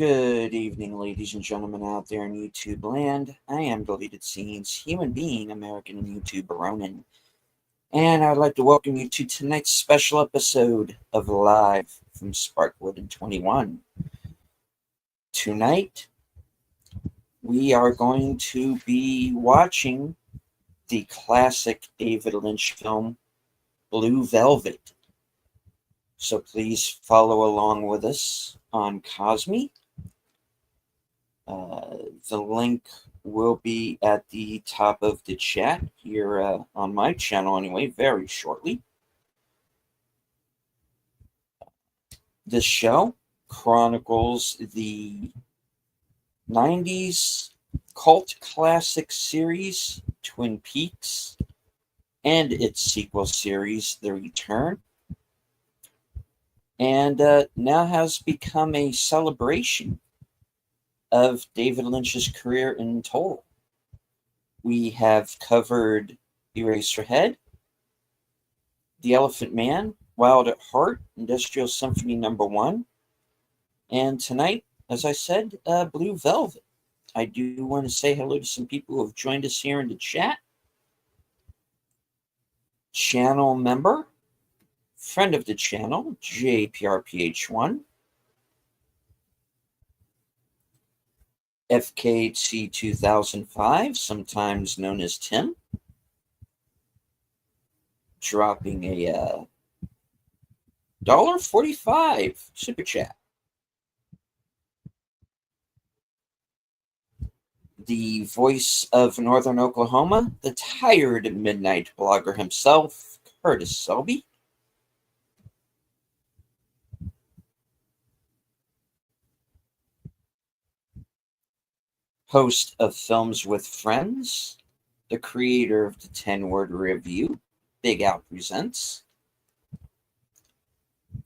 Good evening, ladies and gentlemen out there in YouTube land. I am Deleted Scenes, human being, American and YouTuber Ronan, and I'd like to welcome you to tonight's special episode of Live from Sparkwood in 21. Tonight, we are going to be watching the classic David Lynch film, Blue Velvet. So please follow along with us on Cosme. The link will be at the top of the chat here on my channel anyway, very shortly. This show chronicles the 90s cult classic series Twin Peaks and its sequel series The Return, and now has become a celebration of David Lynch's career in total. We have covered Eraserhead, The Elephant Man, Wild at Heart, Industrial Symphony No. 1, and tonight, as I said, Blue Velvet. I do want to say hello to some people who have joined us here in the chat. Channel member, friend of the channel, JPRPH1, FKC 2005, sometimes known as Tim, dropping a $1.45 super chat. The voice of Northern Oklahoma, the tired midnight blogger himself, Curtis Selby. Host of Films with Friends, the creator of the 10-word review, Big Al Presents.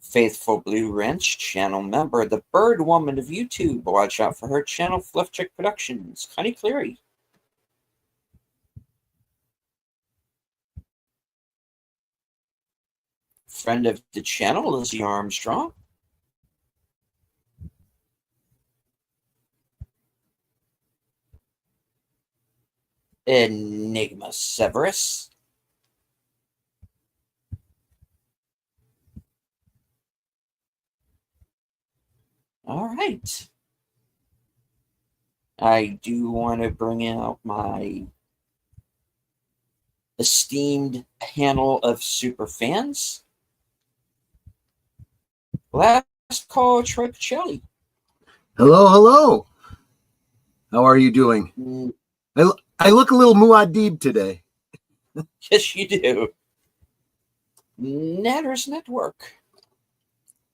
Faithful Blue Wrench channel member, the Bird Woman of YouTube. Watch out for her channel, Fluff Chick Productions. Connie Cleary. Friend of the channel, Lizzie Armstrong. Enigma Severus. All right. I do want to bring out my esteemed panel of super fans. Last call, Troy Pacelli. Hello, hello. How are you doing? I look a little Muad'Dib today. Yes, you do. Natters Network.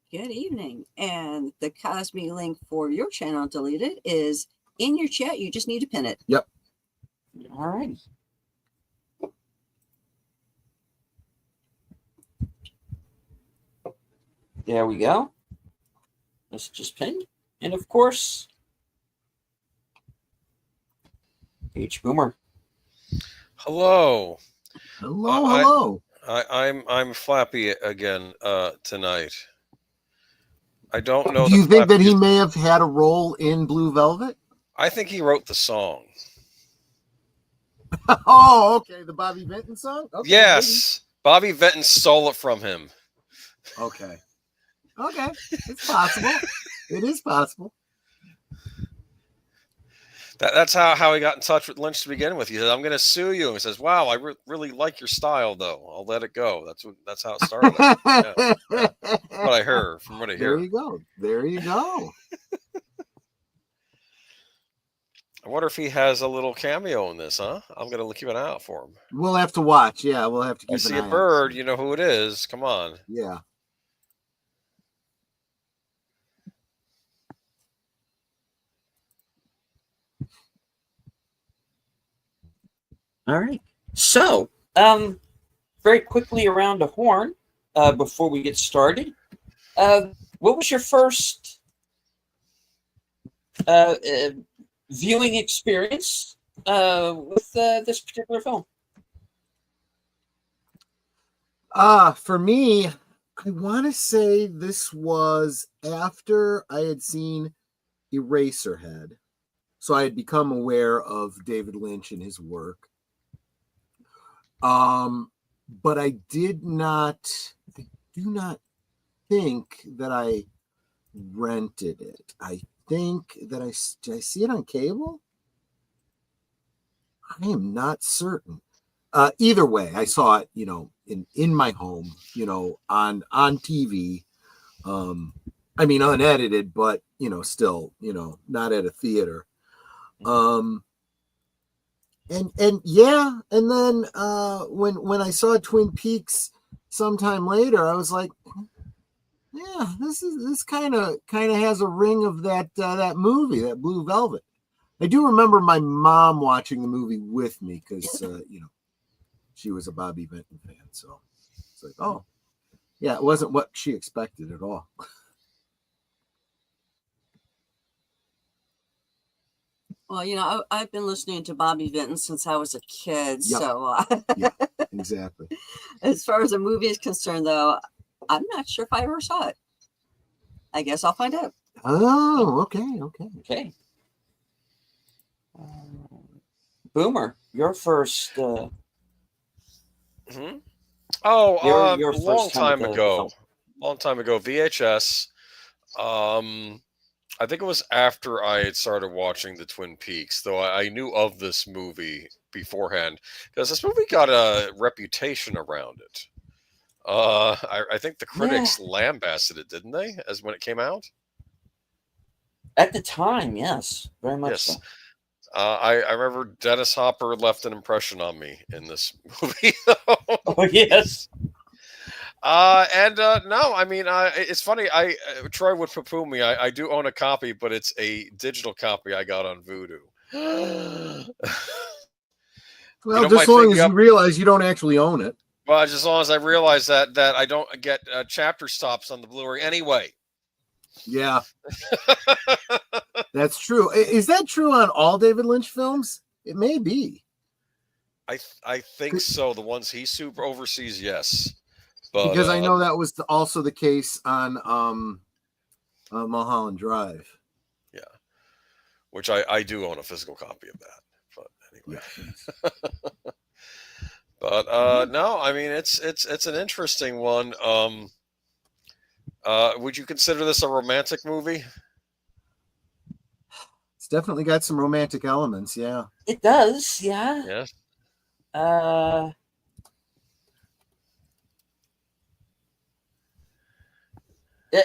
Good evening. And the Cosme link for your channel, Deleted, is in your chat. You just need to pin it. Yep. All right. There we go. Let's just pin. And of course, H Boomer. Hello. Hello. I'm Flappy again tonight. I don't know. Do you think that he may have had a role in Blue Velvet? I think he wrote the song. Oh, okay. The Bobby Vinton song? Okay, yes. Maybe. Bobby Vinton stole it from him. Okay. It's possible. It is possible. That's how he got in touch with Lynch to begin with. He said, "I'm going to sue you." And he says, "Wow, I really like your style, though. I'll let it go." That's how it started. Yeah. What I heard from what I hear. There you go. I wonder if he has a little cameo in this, huh? I'm going to keep an eye out for him. We'll have to watch. Yeah, we'll have to keep an eye out. I see a bird. You know who it is. Come on. Yeah. All right. So, very quickly around the horn, before we get started, what was your first viewing experience with this particular film? For me, I want to say this was after I had seen Eraserhead. So I had become aware of David Lynch and his work. But I do not think that I rented it. I think that did I see it on cable? I am not certain. Either way, I saw it, in my home, on TV. I mean, unedited, but still, not at a theater. And yeah, and then when I saw Twin Peaks sometime later, I was like, yeah, this kind of has a ring of that movie, that Blue Velvet. I do remember my mom watching the movie with me because she was a Bobby Vinton fan, so it's like, oh yeah, it wasn't what she expected at all. Well, I've been listening to Bobby Vinton since I was a kid. Yep. So Yeah, exactly. As far as the movie is concerned, though, I'm not sure if I ever saw it. I guess I'll find out. Oh, okay. Okay. Boomer, your first. Mm-hmm. Oh, Your a long first time time with the ago. film. Long time ago, VHS. I think it was after I had started watching the Twin Peaks, though I knew of this movie beforehand because this movie got a reputation around it. I think the critics lambasted it, didn't they, as when it came out? At the time, yes, very much Yes. so. I remember Dennis Hopper left an impression on me in this movie. Oh yes. No, I mean, it's funny. Troy would poo-poo me. I do own a copy, but it's a digital copy I got on Vudu. Well, just as long as you realize you don't actually own it. Well, just as long as I realize that I don't get chapter stops on the Blu-ray anyway. Yeah, that's true. Is that true on all David Lynch films? It may be. I think so. The ones he super oversees, yes. But, because I know that was also the case on Mulholland Drive. Yeah, which I do own a physical copy of that. But anyway. Yeah. But no, I mean it's an interesting one. Would you consider this a romantic movie? It's definitely got some romantic elements, yeah. It does, yeah. Yes.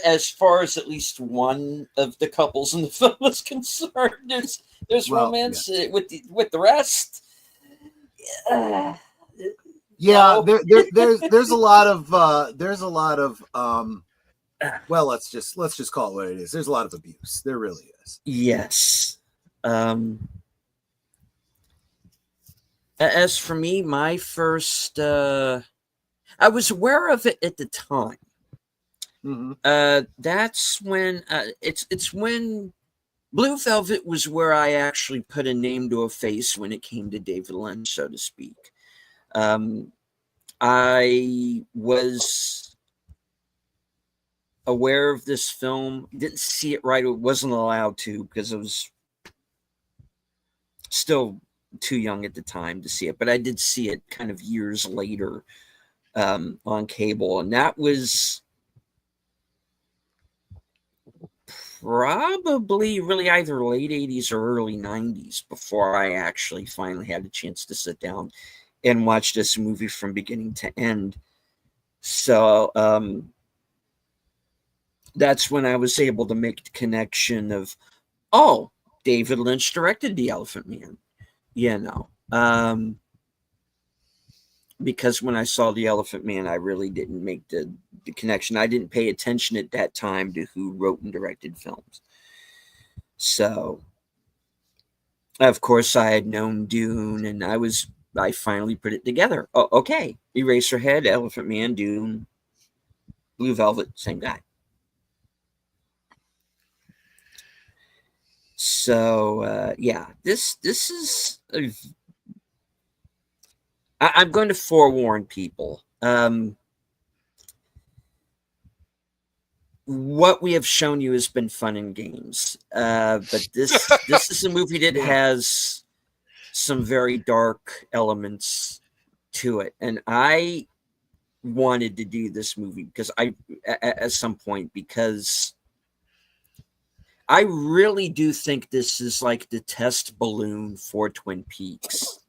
As far as at least one of the couples in the film is concerned, there's romance with the rest. Yeah, there's a lot of well, let's just call it what it is. There's a lot of abuse. There really is. Yes. As for me, my first I was aware of it at the time. Mm-hmm. That's when it's when Blue Velvet was where I actually put a name to a face when it came to David Lynch, so to speak. I was aware of this film, didn't see it right. It wasn't allowed to because I was still too young at the time to see it, but I did see it kind of years later on cable, and that was probably really either late 80s or early 90s before I actually finally had a chance to sit down and watch this movie from beginning to end. So that's when I was able to make the connection of, oh, David Lynch directed The Elephant Man. Because when I saw The Elephant Man, I really didn't make the connection. I didn't pay attention at that time to who wrote and directed films. So, of course, I had known Dune, and I finally put it together. Oh, okay. Eraserhead, Elephant Man, Dune, Blue Velvet, same guy. So, yeah, this is I'm going to forewarn people. what we have shown you has been fun and games. But this is a movie that has some very dark elements to it, and I wanted to do this movie because at some point, because I really do think this is like the test balloon for Twin Peaks.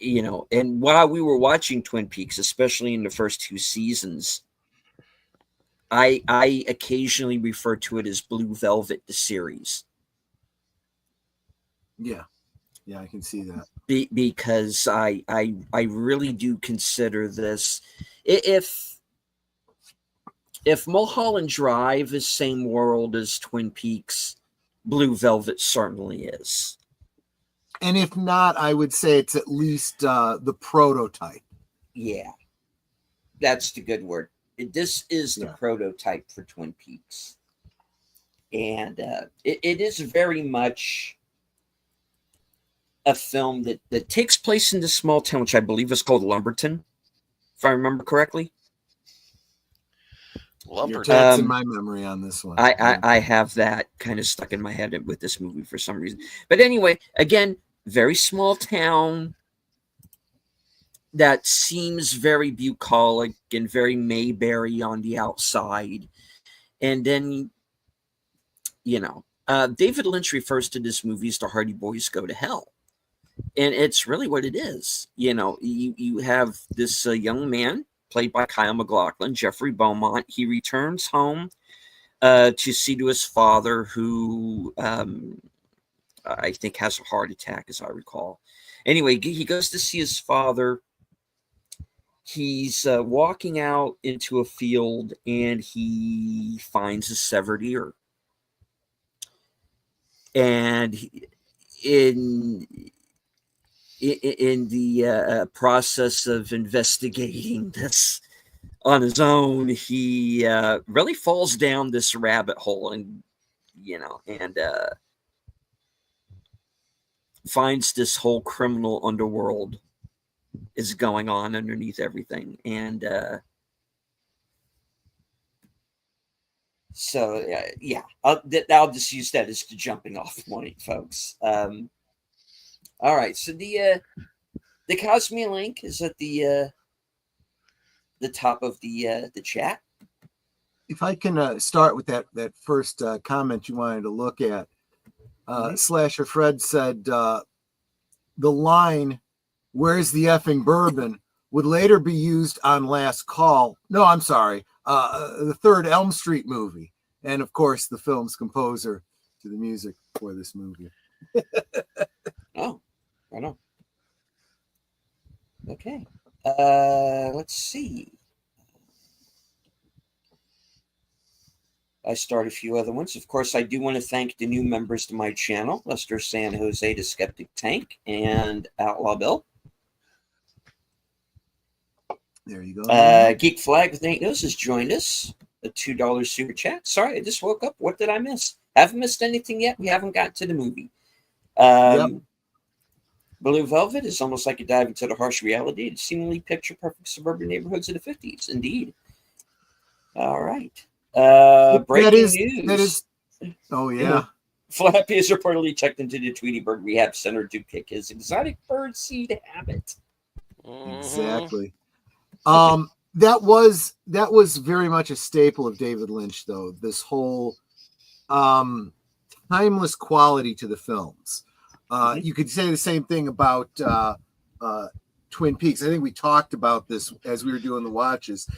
And while we were watching Twin Peaks, especially in the first 2 seasons, I occasionally refer to it as Blue Velvet, the series. Yeah, I can see that. Because I really do consider this, if Mulholland Drive is same world as Twin Peaks, Blue Velvet certainly is. And if not, I would say it's at least the prototype. Yeah, that's the good word. This is the prototype for Twin Peaks. And it is very much a film that takes place in this small town, which I believe is called Lumberton, if I remember correctly. You're taxing my memory on this one. I have that kind of stuck in my head with this movie for some reason. But anyway, again, very small town that seems very bucolic and very Mayberry on the outside. And then, David Lynch refers to this movie as The Hardy Boys Go to Hell. And it's really what it is. You have this young man played by Kyle MacLachlan, Jeffrey Beaumont. He returns home to see to his father, who I think has a heart attack, as I recall. Anyway, he goes to see his father. He's walking out into a field, and he finds a severed ear. And in the process of investigating this on his own, he really falls down this rabbit hole, and finds this whole criminal underworld is going on underneath everything. And I'll just use that as the jumping off point, folks. All right, so the Cosme link is at the top of the chat. If I can start with that first comment you wanted to look at, Slasher Fred said the line, "Where's the effing bourbon?" would later be used on Last Call. No, I'm sorry, the third Elm Street movie, and of course the film's composer to the music for this movie. Oh, I know. Okay. Let's see. I start a few other ones. Of course, I do want to thank the new members to my channel, Lester San Jose, the Skeptic Tank, and Outlaw Bill. There you go. Geek Flag with Nate Knows has joined us. A $2 super chat. Sorry, I just woke up. What did I miss? Haven't missed anything yet. We haven't got to the movie. Blue Velvet is almost like a dive into the harsh reality of seemingly picture-perfect suburban neighborhoods of the 50s. Indeed. All right. Breaking news. Oh, yeah. Flappy has reportedly checked into the Tweety Bird Rehab Center to kick his exotic bird seed habit. Exactly. That was very much a staple of David Lynch, though. This whole timeless quality to the films. You could say the same thing about Twin Peaks. I think we talked about this as we were doing the watches.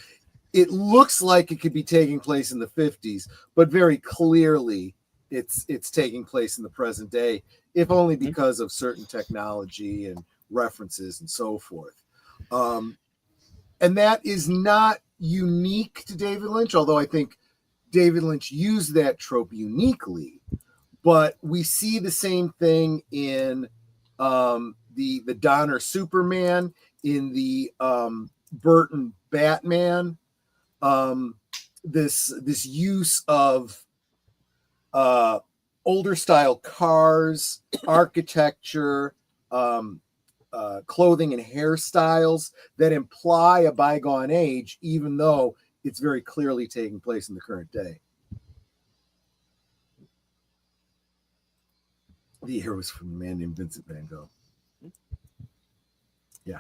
It looks like it could be taking place in the 50s, but very clearly it's taking place in the present day, if only because of certain technology and references and so forth. And that is not unique to David Lynch, although I think David Lynch used that trope uniquely. But we see the same thing in the Donner Superman, in the Burton Batman. This use of older style cars, architecture, clothing and hairstyles that imply a bygone age, even though it's very clearly taking place in the current day. The year was from a man named Vincent Van Gogh. Yeah.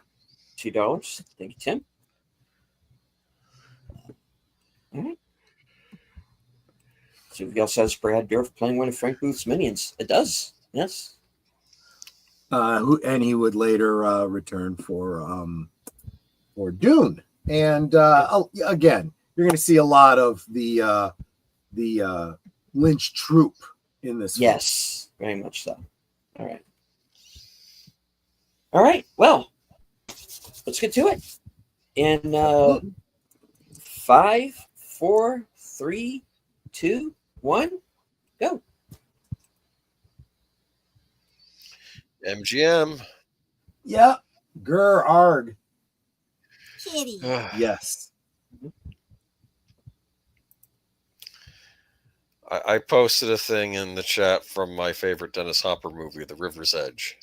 $2. Thank you, Tim. All right. So we also has Brad Dourif playing one of Frank Booth's minions. It does. Yes. And he would later return for Dune. And again, you're going to see a lot of the Lynch troupe in this. Yes, very much so. All right. All right. Well, let's get to it. In 5, 4, 3, 2, 1, go. MGM. Yeah. Grr arg. Kitty. Yes. I posted a thing in the chat from my favorite Dennis Hopper movie, The River's Edge.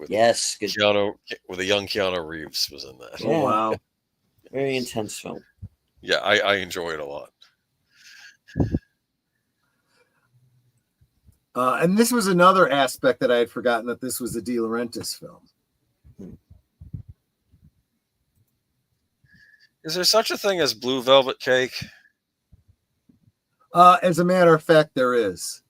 Yes, good. With a young Keanu Reeves was in that. Yeah. Oh, wow. Very intense film. Yeah, I enjoy it a lot. And this was another aspect that I had forgotten, that this was a De Laurentiis film. Is there such a thing as blue velvet cake? As a matter of fact, there is.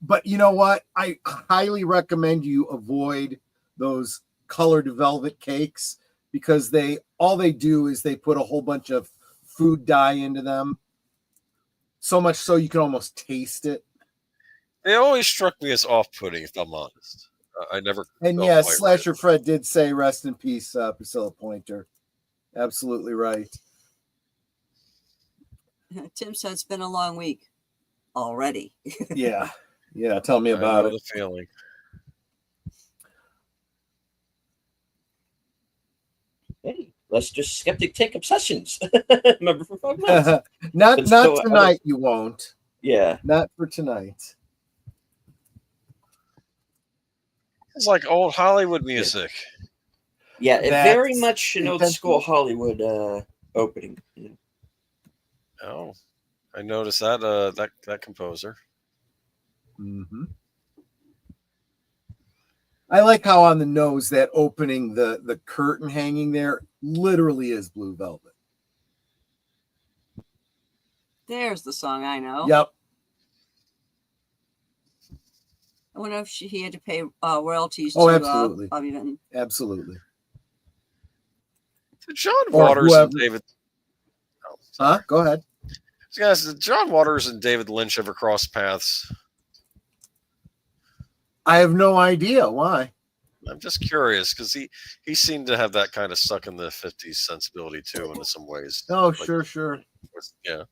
But you know what? I highly recommend you avoid those colored velvet cakes, because all they do is they put a whole bunch of food dye into them. So much so you can almost taste it. They always struck me as off-putting, if I'm honest. I never. And yes, Slasher Fred did say, "Rest in peace, Priscilla Pointer." Absolutely right. Tim said it's been a long week already. Yeah. Tell me about it. The feeling. Hey, let's just skeptic take obsessions. Remember for 5 months. not so, tonight. You won't. Yeah. Not for tonight. It's like old Hollywood music. Yeah, it That's very much an old school Hollywood opening. Yeah. Oh, I noticed that that composer. Mm-hmm. I like how on the nose that opening, the curtain hanging there literally is blue velvet. There's the song I know. Yep. I wonder if he had to pay royalties Oh, to absolutely. Bobby Vinton. Absolutely. Did John Waters and David. Oh, huh? Go ahead. Guys, did John Waters and David Lynch ever cross paths? I have no idea why. I'm just curious, because he seemed to have that kind of stuck in the 50s sensibility too, in some ways. Oh, like, sure. Yeah.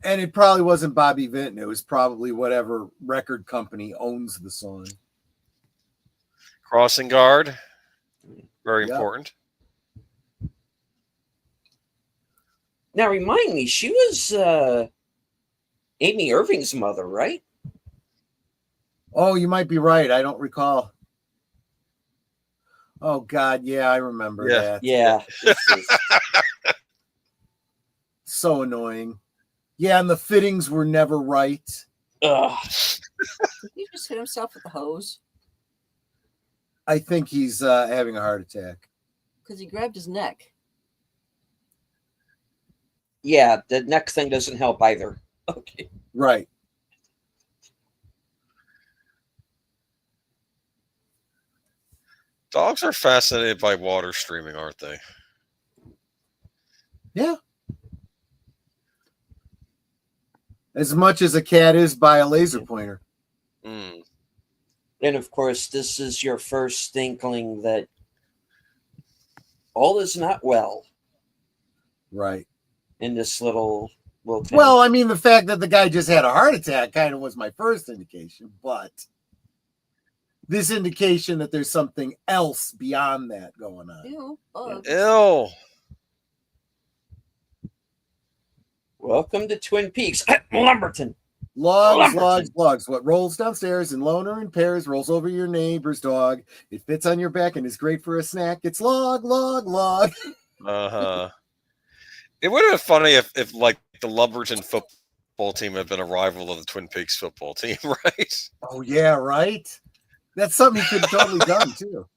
And it probably wasn't Bobby Vinton. It was probably whatever record company owns the song. Crossing guard, very important. Now, remind me, she was Amy Irving's mother, right? Oh, you might be right. I don't recall. Oh, God. Yeah, I remember that. Yeah. So annoying. Yeah, and the fittings were never right. Ugh. Did he just hit himself with the hose? I think he's having a heart attack. Because he grabbed his neck. Yeah, the neck thing doesn't help either. Okay. Right. Dogs are fascinated by water streaming, aren't they? Yeah. As much as a cat is by a laser pointer. Mm. And of course, this is your first inkling that all is not well Right. in this little town. Well, I mean, the fact that the guy just had a heart attack kind of was my first indication, but this indication that there's something else beyond that going on. Ew, bugs. Ew. Welcome to Twin Peaks. Lumberton. Logs, logs, logs. What rolls downstairs in loner in pairs rolls over your neighbor's dog. It fits on your back and is great for a snack. It's log, log, log. Uh-huh. It would have been funny if like the Lumberton football team had been a rival of the Twin Peaks football team, right? Oh yeah, right. That's something he could have totally done too.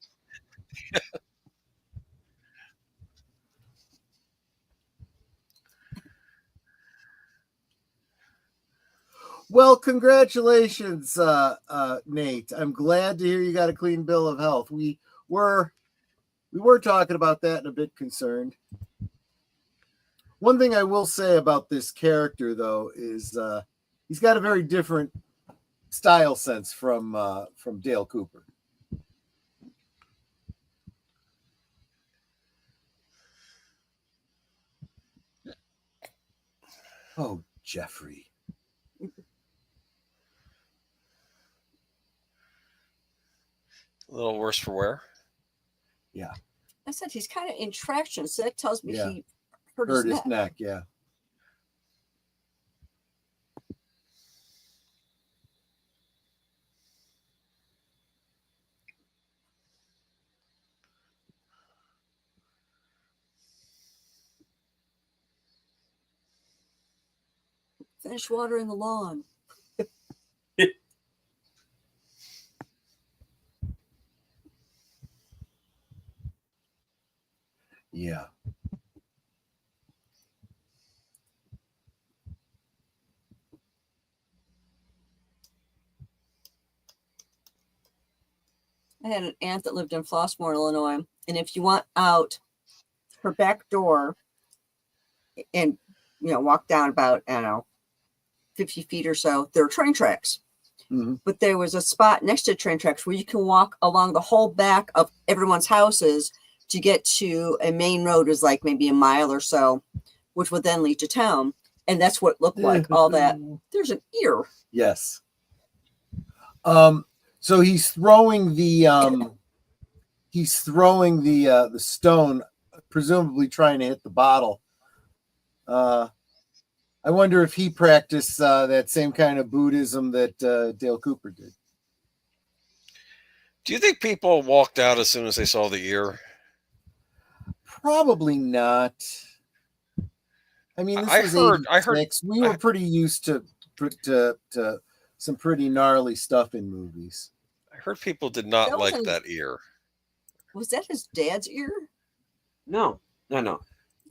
Well, congratulations, Nate. I'm glad to hear you got a clean bill of health. We were talking about that and a bit concerned. One thing I will say about this character, though, is he's got a very different style sense from Dale Cooper. Oh, Jeffrey. A little worse for wear. Yeah. I said he's kind of in traction, so that tells me he hurt his neck. Yeah. Finish watering the lawn. Yeah. I had an aunt that lived in Flossmoor, Illinois, and if you went out her back door and walk down about 50 feet or so, there were train tracks. Mm-hmm. But there was a spot next to train tracks where you can walk along the whole back of everyone's houses to get to a main road, is like maybe a mile or so, which would then lead to town. And that's what it looked like. All that. There's an ear. Yes. So he's throwing the stone, presumably trying to hit the bottle. I wonder if he practiced that same kind of Buddhism that Dale Cooper did. Do you think people walked out as soon as they saw the ear? Probably not. I mean, this was 86. We were pretty used to some pretty gnarly stuff in movies. I heard people did not like that ear. Was that his dad's ear? No.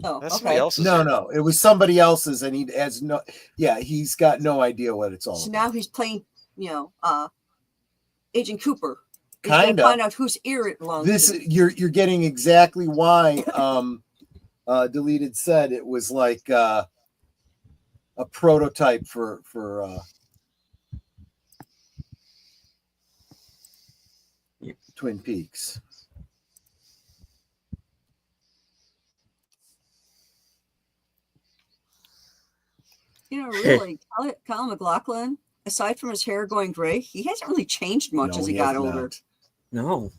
Oh, that's somebody else's. No, it was somebody else's, and he's got no idea what it's all so about. Now he's playing, Agent Cooper. Kind of find out whose ear it belongs to. You're getting exactly why Deleted said it was like a prototype for Twin Peaks. Really, Kyle MacLachlan, aside from his hair going gray, he hasn't really changed much as he got older. No.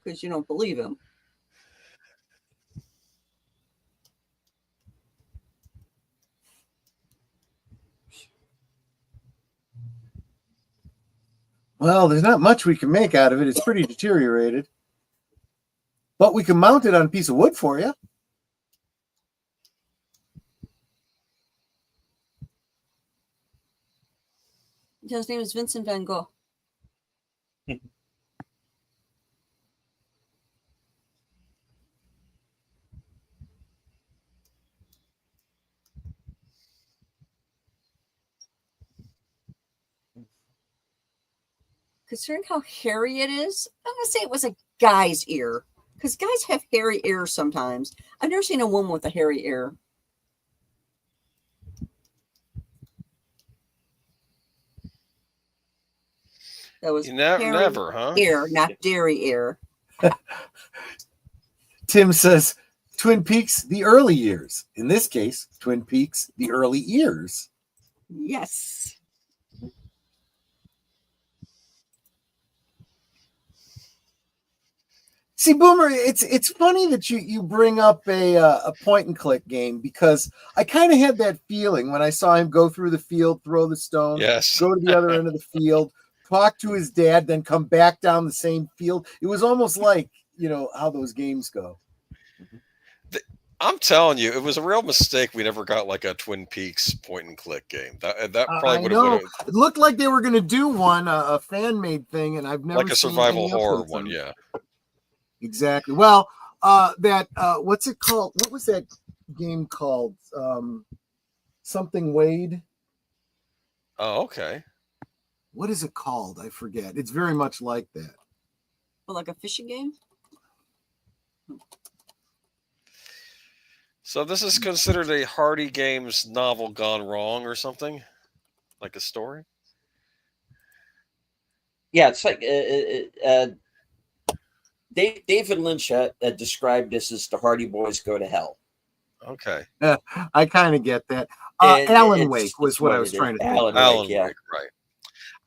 Because you don't believe him. Well, there's not much we can make out of it. It's pretty deteriorated. But we can mount it on a piece of wood for you. His name is Vincent van Gogh. Considering how hairy it is, I'm going to say it was a guy's ear. Because guys have hairy ears sometimes. I've never seen a woman with a hairy ear. That was hairy Never, huh? ear, not dairy ear. Tim says, Twin Peaks, the early years. In this case, Twin Peaks, the early ears. Yes. See, Boomer, it's funny that you bring up a point and click game, because I kind of had that feeling when I saw him go through the field, throw the stone, Yes. go to the other end of the field, talk to his dad, then come back down the same field. It was almost like, how those games go. I'm telling you, it was a real mistake. We never got like a Twin Peaks point and click game. That probably would have It looked like they were going to do one, a fan made thing, and I've never like a seen survival any horror updates one. on it. Yeah. Exactly. Well, what's it called? What was that game called? Something Wade. Oh, okay. What is it called? I forget. It's very much like that. Well, like a fishing game? So this is considered a Hardy Games novel gone wrong or something? Like a story? Yeah, it's like David Lynch described this as the Hardy Boys go to hell. Okay. I kind of get that. And Alan Wake was what I was it is. trying to think. Alan Wake, yeah. Wake, right.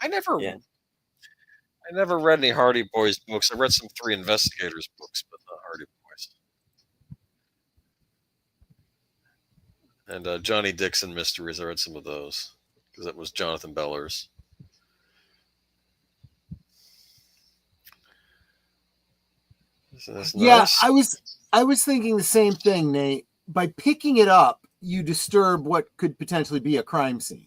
I never Yeah. I never read any Hardy Boys books. I read some Three Investigators books, but not Hardy Boys. And Johnny Dixon Mysteries, I read some of those because that was Jonathan Bellers. That's Yeah, nice. I was thinking the same thing, Nate. By picking it up, you disturb what could potentially be a crime scene.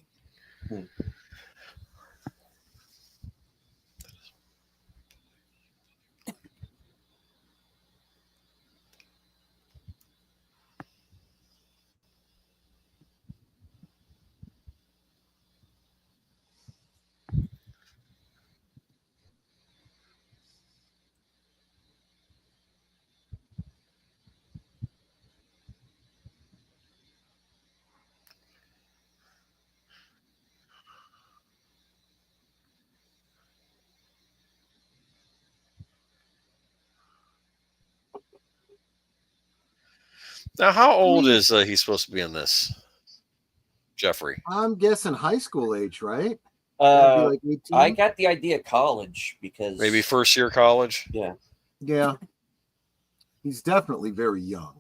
Now, how old is he supposed to be in this? Jeffrey. I'm guessing high school age, right? That'd be like 18. I got the idea college because Maybe first year college? Yeah. Yeah. He's definitely very young.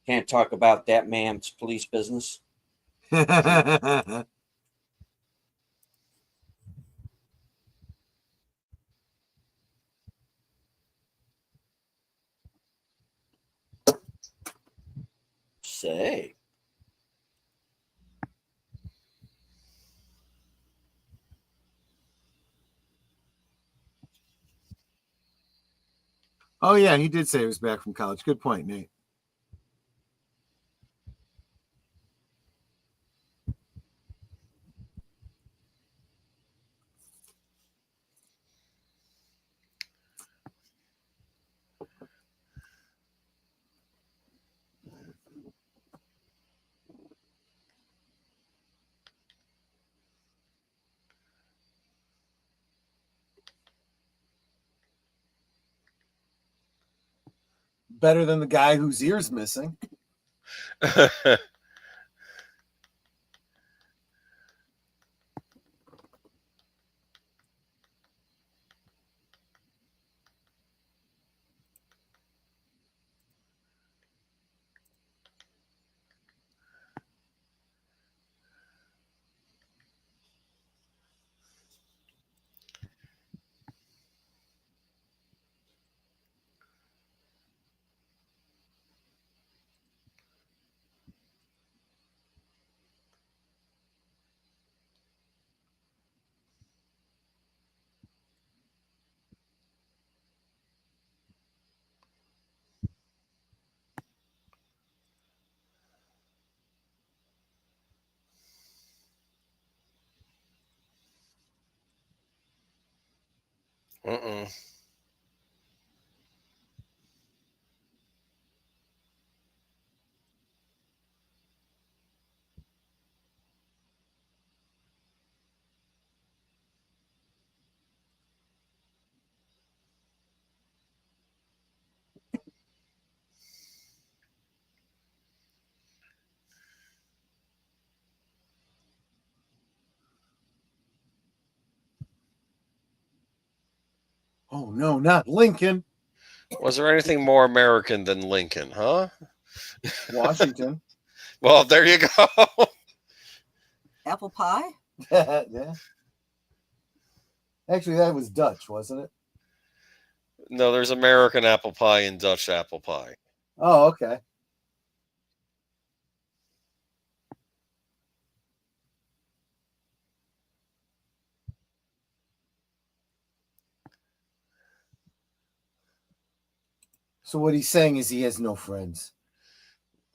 Can't talk about that man's police business. Say. Oh, yeah, he did say he was back from college. Good point, Nate. Better than the guy whose ear's missing. Mm-mm. Oh no, not Lincoln. Was there anything more American than Lincoln, huh? Washington. Well, there you go. Apple pie? Yeah. Actually, that was Dutch, wasn't it? No, there's American apple pie and Dutch apple pie. Oh, okay. So what he's saying is he has no friends.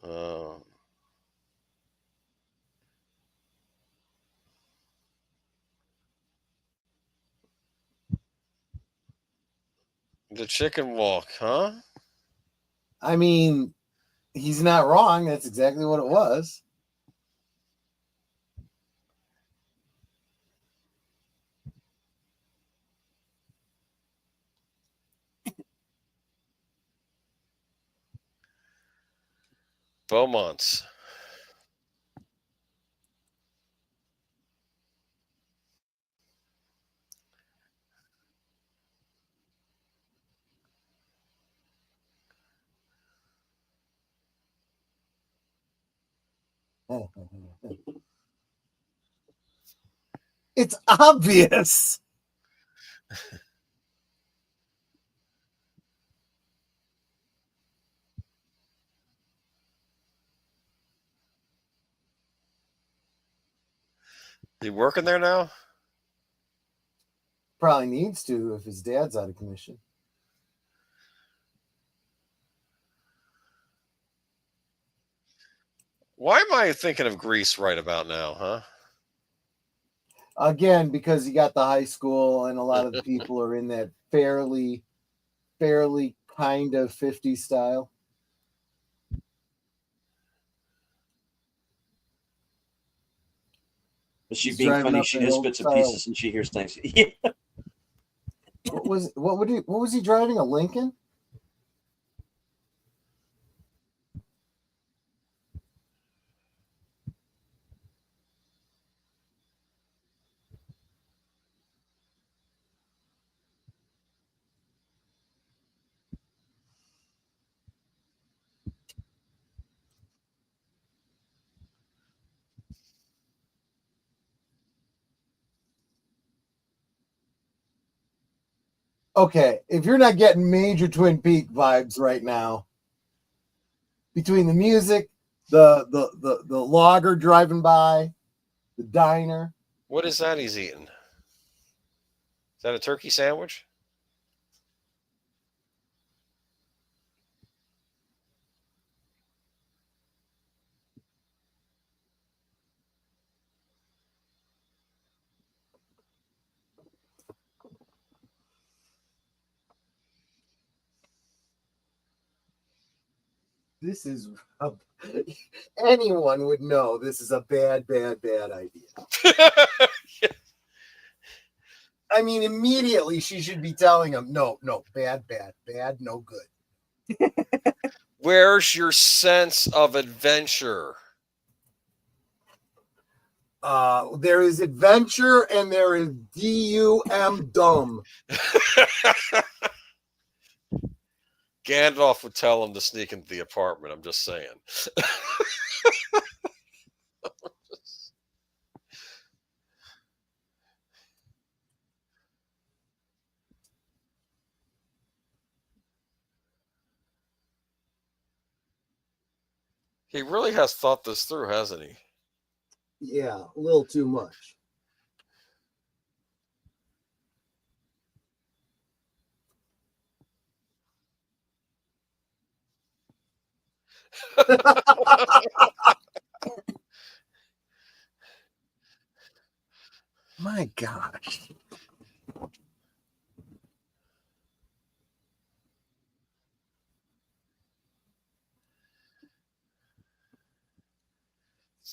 Uh, the chicken walk, huh? I mean, he's not wrong. That's exactly what it was. Beaumont's. It's obvious. You working there now? Probably needs to if his dad's out of commission. Why am I thinking of Greece right about now, huh? Again, because you got the high school and a lot of the people are in that fairly kind of 50s style. Is she He's being driving funny? up She an hears old bits and style. pieces and she hears things. Yeah. What was he driving? A Lincoln? Okay, if you're not getting major Twin Peak vibes right now, between the music, the logger driving by, the diner. What is that he's eating? Is that a turkey sandwich? This is anyone would know this is a bad idea. I mean, immediately she should be telling him, no, bad, no good. Where's your sense of adventure? There is adventure and there is dumb. Gandalf would tell him to sneak into the apartment. I'm just saying. He really has thought this through, hasn't he? Yeah, a little too much. My gosh.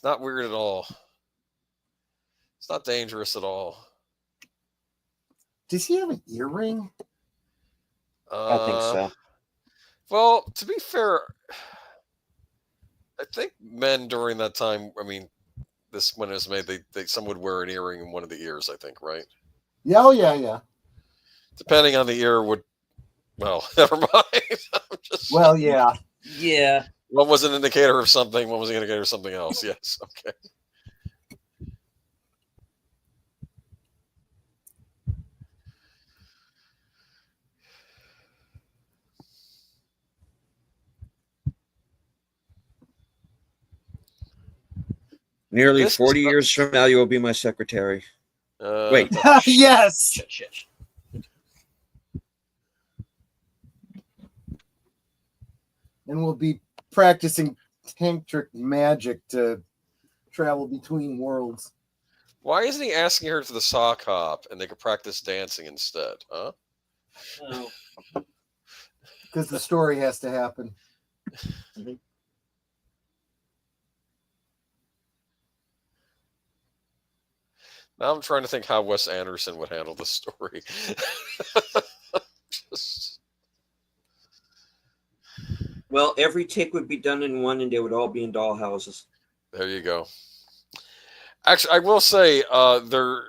It's not weird at all. It's not dangerous at all. Does he have an earring? I think so. Well, to be fair, I think men during that time, I mean, this when it was made, some would wear an earring in one of the ears, I think, right? Yeah, oh yeah. Depending on the ear would, well, never mind. I'm just, Well, yeah. Yeah. one was an indicator of something, one was an indicator of something else. Yes, okay. Nearly This 40 is- years from now, you will be my secretary. Wait. Yes. Shit. And we'll be practicing tantric magic to travel between worlds. Why isn't he asking her to the sock hop and they could practice dancing instead? Huh? Oh. Because the story has to happen. Now I'm trying to think how Wes Anderson would handle this story. Just- Well, every take would be done in one, and they would all be in doll houses. There you go. Actually, I will say there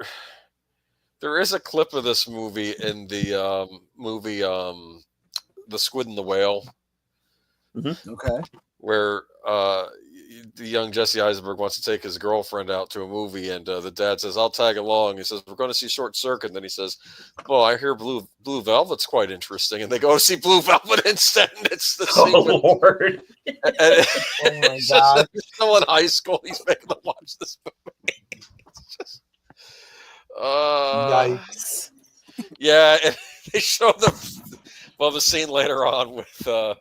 is a clip of this movie in the movie The Squid and the Whale, Okay. where the young Jesse Eisenberg wants to take his girlfriend out to a movie, and the dad says, "I'll tag along." He says, "We're going to see Short Circuit." And then he says, "Well, I hear Blue Velvet's quite interesting," and they go to see Blue Velvet instead. And it's the scene with, Lord! and Oh my it's God. just still in high school. He's making them watch this movie. It's just, Yikes. yeah, and they show the scene later on with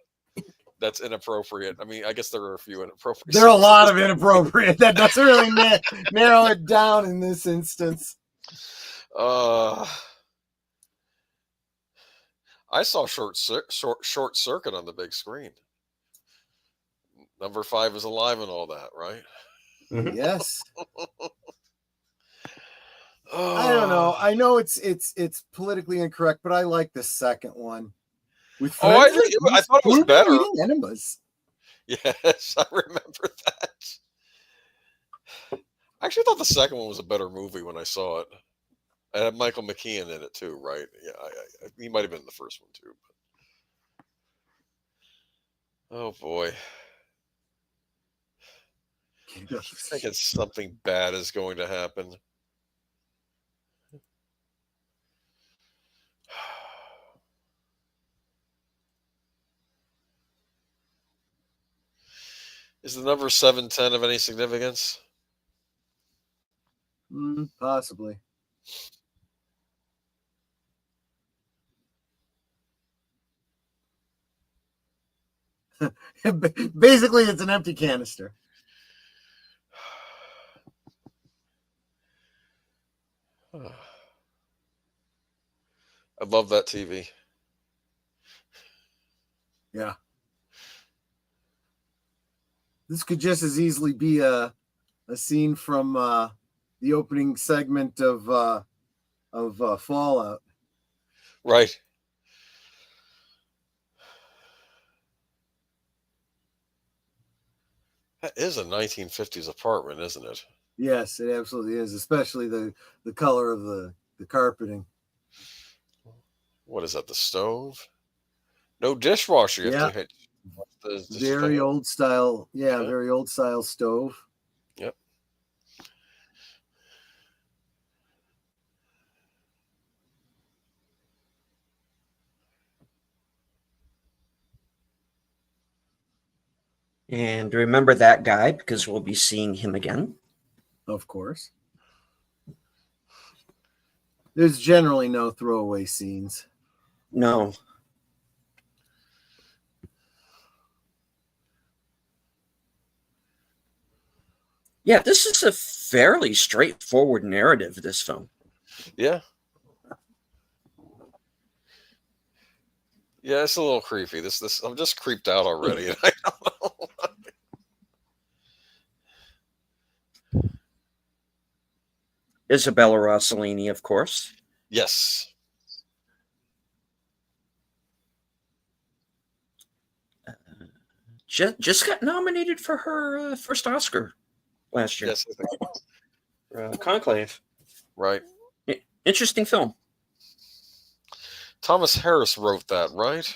that's inappropriate. I mean, I guess there are a few inappropriate. There are a scenes. lot of inappropriate. That doesn't really narrow it down in this instance. I saw Short Circuit on the big screen. Number 5 is alive and all that, right? Yes. I don't know. I know it's politically incorrect, but I like the second one. With Oh, I friends, thought it was we're better. eating enemas. Yes, I remember that. I actually thought the second one was a better movie when I saw it. It had Michael McKean in it too, right? Yeah, he might have been in the first one too. But... Oh boy. I keep thinking something bad is going to happen. Is the number 710 of any significance? Possibly. Basically, it's an empty canister. I love that TV. Yeah. This could just as easily be a scene from the opening segment of Fallout. Right. That is a 1950s apartment, isn't it? Yes, it absolutely is, especially the color of the carpeting. What is that, the stove? No dishwasher. You have to hit the Very stove. old style. Yeah, very old style stove. Yep. And remember that guy because we'll be seeing him again. Of course. There's generally no throwaway scenes. No. Yeah, this is a fairly straightforward narrative, this film. Yeah. Yeah, it's a little creepy. This I'm just creeped out already. And I don't know. Isabella Rossellini, of course. Yes. Just got nominated for her first Oscar last year. Yes, I think. Conclave. Right. Interesting film. Thomas Harris wrote that, right?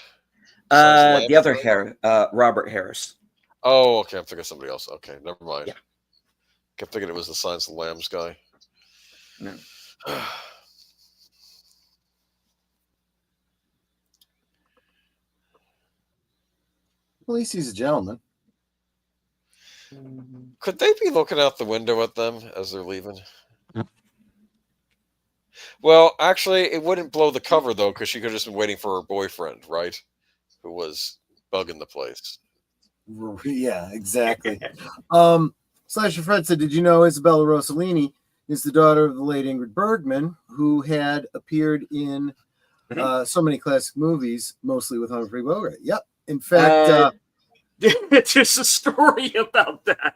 The other Robert Harris. Oh, okay. I'm thinking of somebody else. Okay, never mind. Yeah. Kept thinking it was the Silence of the Lambs guy. No. At least he's a gentleman. Could they be looking out the window at them as they're leaving? Well, actually, it wouldn't blow the cover, though, because she could have just been waiting for her boyfriend, right? Who was bugging the place. Yeah, exactly. Slasher Fred said, did you know Isabella Rossellini is the daughter of the late Ingrid Bergman, who had appeared in so many classic movies, mostly with Humphrey Bogart? Yep. In fact, there's a story about that.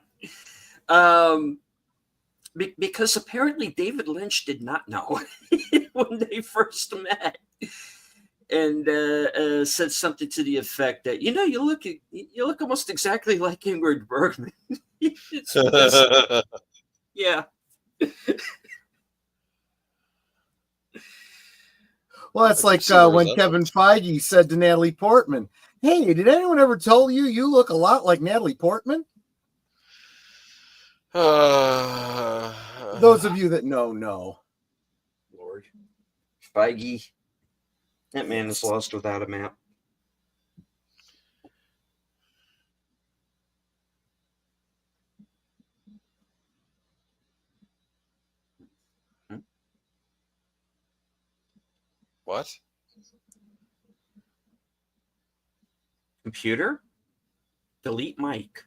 Because apparently David Lynch did not know when they first met, and said something to the effect that you look almost exactly like Ingrid Bergman. Yeah. well, that's like when Kevin Feige said to Natalie Portman, "Hey, did anyone ever tell you you look a lot like Natalie Portman?" Those of you that know. Lord. Feige. That man is lost without a map. What? Computer? Delete Mike.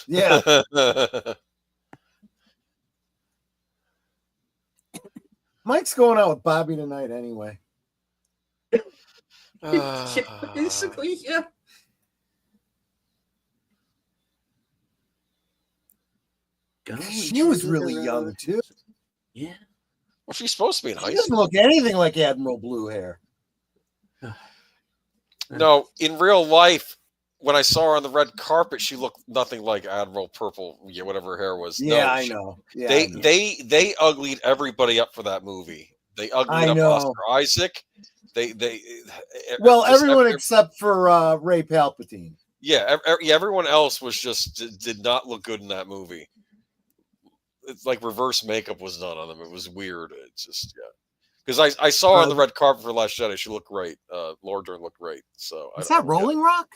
Yeah. Mike's going out with Bobby tonight anyway. Basically, yeah. She was really young too. Yeah. Well, she's supposed to be in high She doesn't school. look anything like Admiral Blue Hair. No, in real life, when I saw her on the red carpet, she looked nothing like Admiral Purple, whatever her hair was. Yeah, no, I know. Yeah, they uglied everybody up for that movie. They uglied up Oscar Isaac. Well, everyone except for Ray Palpatine. Yeah, everyone else was just did not look good in that movie. It's like reverse makeup was done on them. It was weird. It's just because I saw her on the red carpet for Last Jedi. She looked great. Laura Dern looked great. So is that Rolling Rock?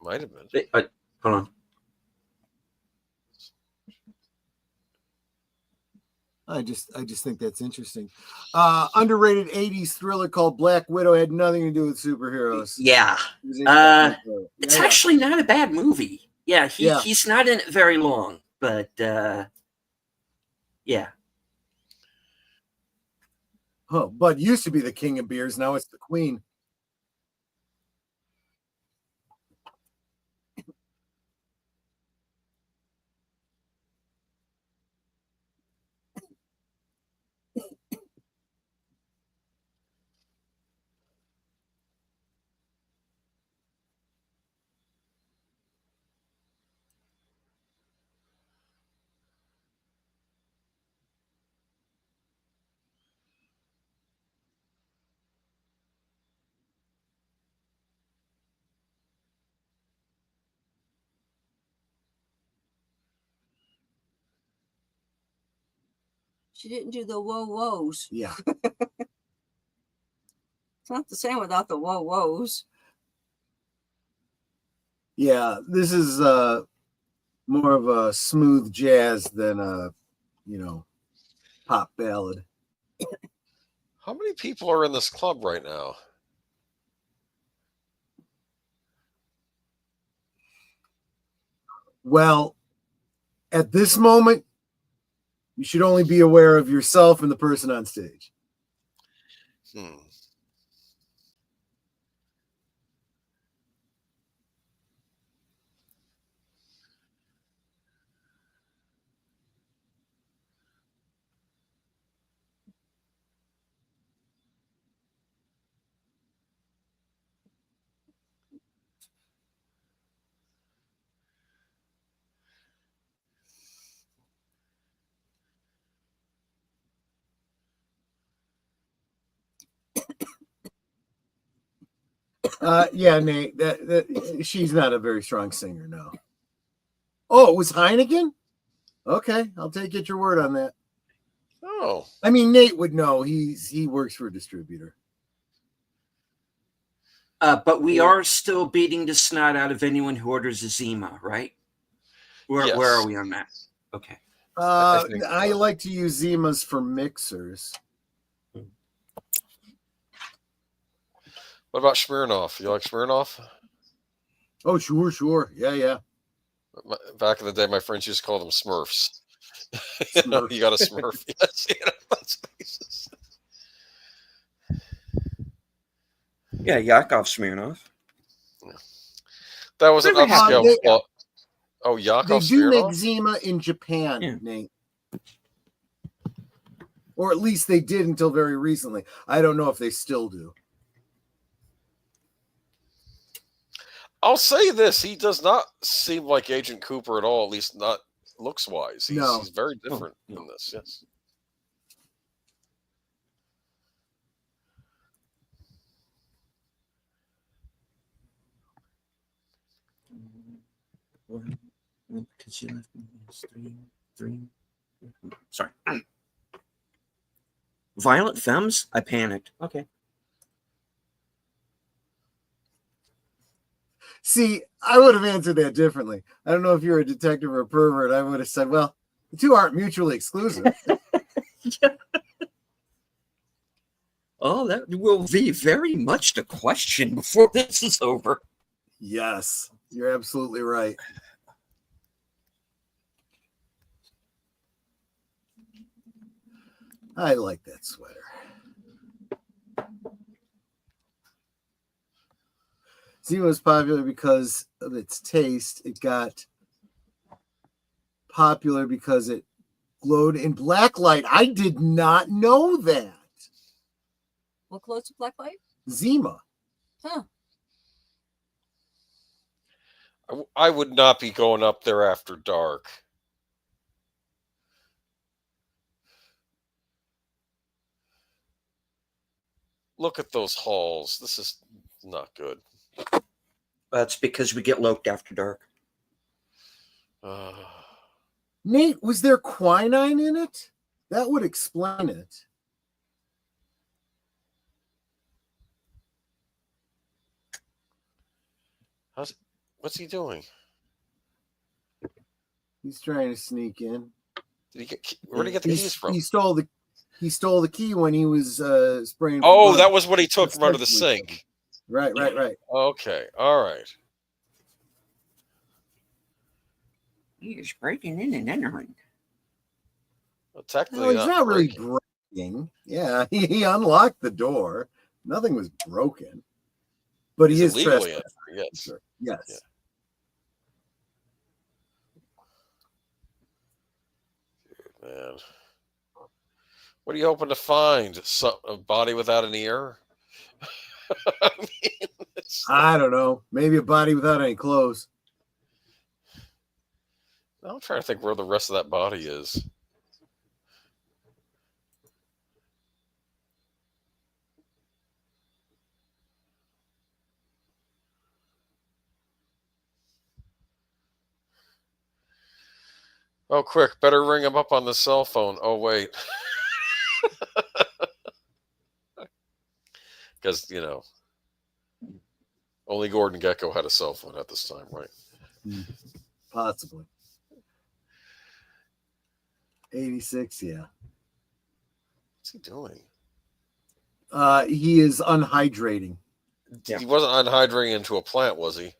Might have been. Hold on. I just think that's interesting. Underrated 80s thriller called Black Widow had nothing to do with superheroes. Yeah. It's actually not a bad movie. Yeah, he's not in it very long, but yeah. Oh, Bud used to be the king of beers, now it's the queen. She didn't do the whoa woes. Yeah. It's not the same without the whoa woes. Yeah, this is more of a smooth jazz than a, pop ballad. How many people are in this club right now? Well, at this moment, you should only be aware of yourself and the person on stage. Yeah, Nate, that she's not a very strong singer, no. Oh, it was Heineken? Okay, I'll take your word on that. Oh. I mean, Nate would know. He works for a distributor. But we are still beating the snot out of anyone who orders a Zima, right? Where Yes. are we on that? Okay. I like to use Zimas for mixers. What about Smirnoff? You like Smirnoff? Oh, sure. Yeah. Back in the day, my friends used to call them Smurfs. Smurf. You got a Smurf? Yes. That's basis. Yeah, Yakov Smirnoff. That was an Never had upscale. it. Oh, Yakov They do make Smirnoff? Zima in Japan, Yeah. Nate. Or at least they did until very recently. I don't know if they still do. I'll say this: he does not seem like Agent Cooper at all. At least not looks wise. He's very different in this. Yes. Because you left me three. Sorry. Violent Femmes? I panicked. Okay. See, I would have answered that differently. I don't know if you're a detective or a pervert. I would have said, well, the two aren't mutually exclusive. Oh, that will be very much the question before this is over. Yes, you're absolutely right. I like that sweater. Zima was popular because of its taste. It got popular because it glowed in black light. I did not know that. What glows with black light? Zima. Huh. I would not be going up there after dark. Look at those halls. This is not good. That's because we get loked after dark. Nate, was there quinine in it? That would explain it. What's he doing? He's trying to sneak in. Where did he get the keys from? He stole the key when he was spraying. Oh, that was what he took from under the sink. Right. Okay, all right. He's breaking in and entering. Well, technically, No, he's not really breaking. Yeah, he unlocked the door. Nothing was broken. But he is legally trespassing. yes. Sure. Yes. Yeah. Dude, man. What are you hoping to find? A body without an ear? I mean, I don't know. Maybe a body without any clothes. I'm trying to think where the rest of that body is. Oh, quick. Better ring him up on the cell phone. Oh, wait. Because, only Gordon Gekko had a cell phone at this time, right? Possibly. 86, yeah. What's he doing? He is unhydrating. Yeah. He wasn't unhydrating into a plant, was he?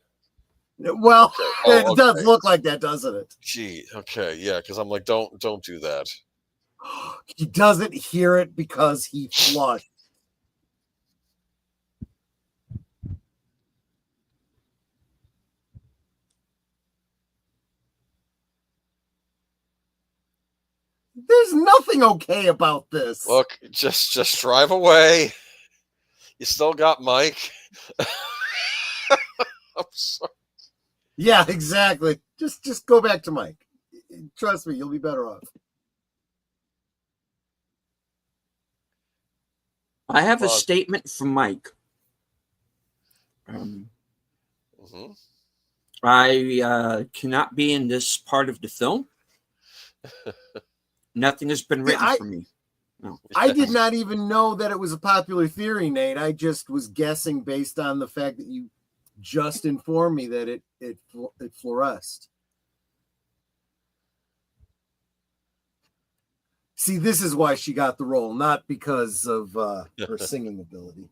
Well, Oh, it does look like that, doesn't it? Gee, okay, yeah, because I'm like, don't do that. He doesn't hear it because he flushed. There's nothing okay about this. Look, just drive away. You still got Mike. I'm sorry. Yeah, exactly. Just go back to Mike. Trust me, you'll be better off. I have a statement from Mike. Um, Hmm. I cannot be in this part of the film. Nothing has been written for me. No. I did not even know that it was a popular theory, Nate. I just was guessing based on the fact that you just informed me that it fluoresced. See, this is why she got the role, not because of her singing ability.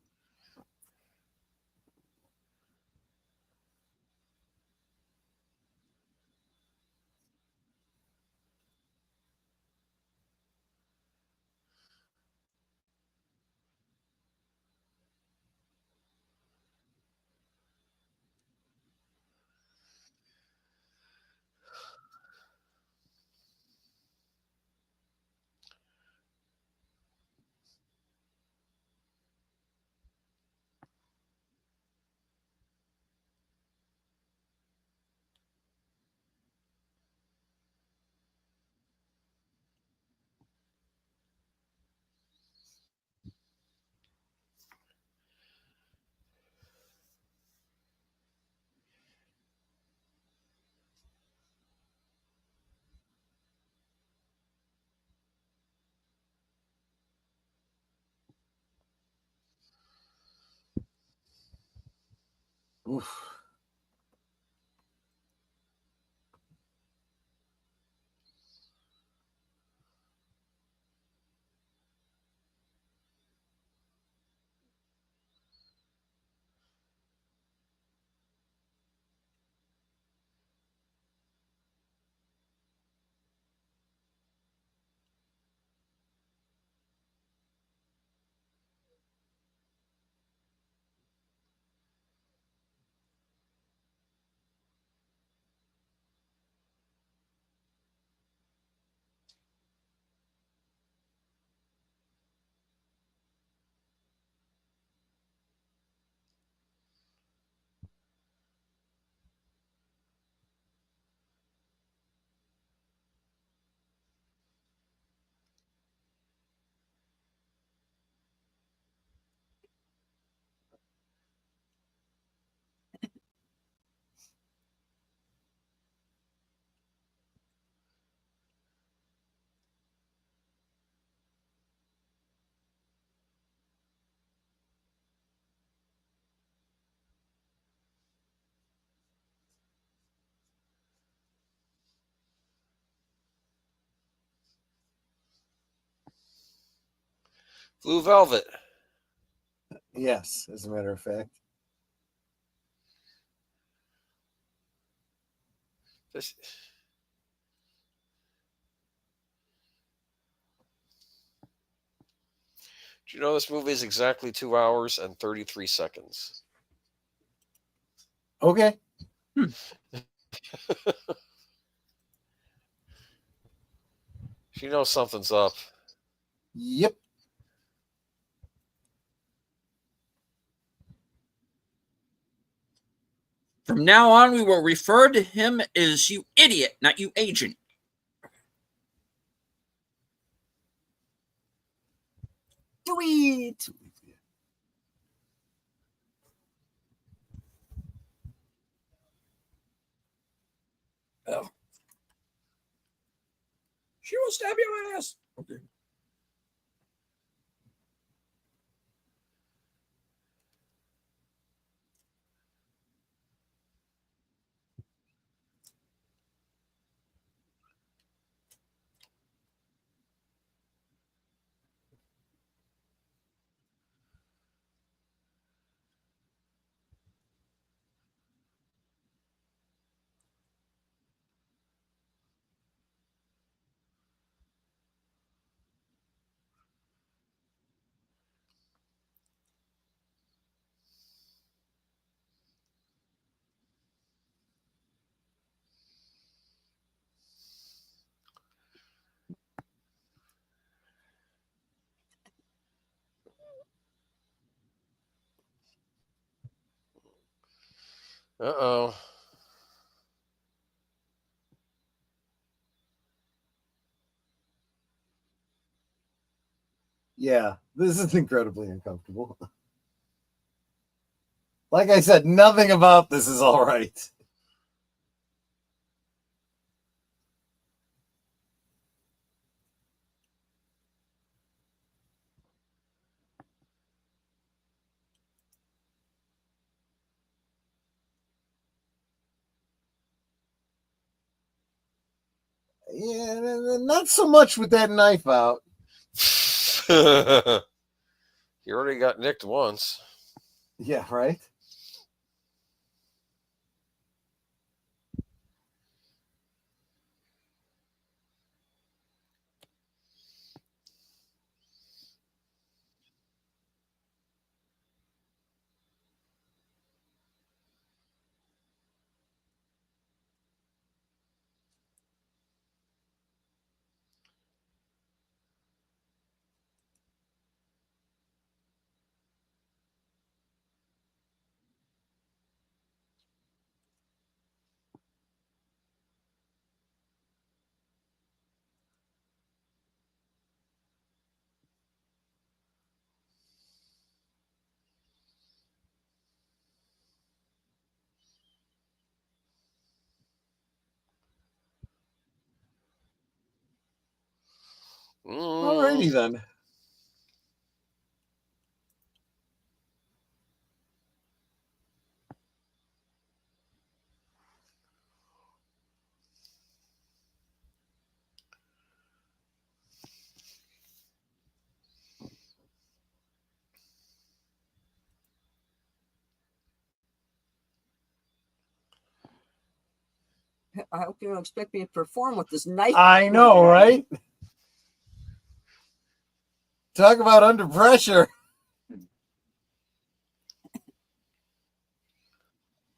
Oof. Blue Velvet. Yes, as a matter of fact. This, do you know this movie is exactly 2 hours and 33 seconds? Okay. She knows something's up. Yep. From now on, we will refer to him as you idiot, not you agent. Do it. Oh. She will stab your ass. Okay. Uh-oh. Yeah, this is incredibly uncomfortable. Like I said, nothing about this is all right. Yeah, not so much with that knife out. He already got nicked once. Yeah, right? Alrighty then. I hope you don't expect me to perform with this knife. I know, right? Talk about under pressure.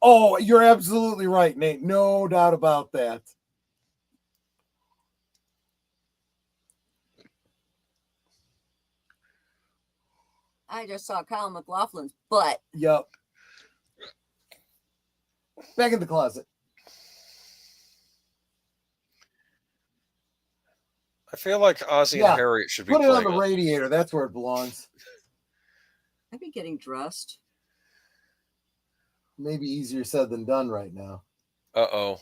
Oh, you're absolutely right, Nate. No doubt about that. I just saw Kyle McLaughlin's butt. Yep. Back in the closet. I feel like Ozzy Yeah, and Harriet should be Put it on playing the radiator. That's where it belongs. I'd be getting dressed. Maybe easier said than done right now. Uh-oh.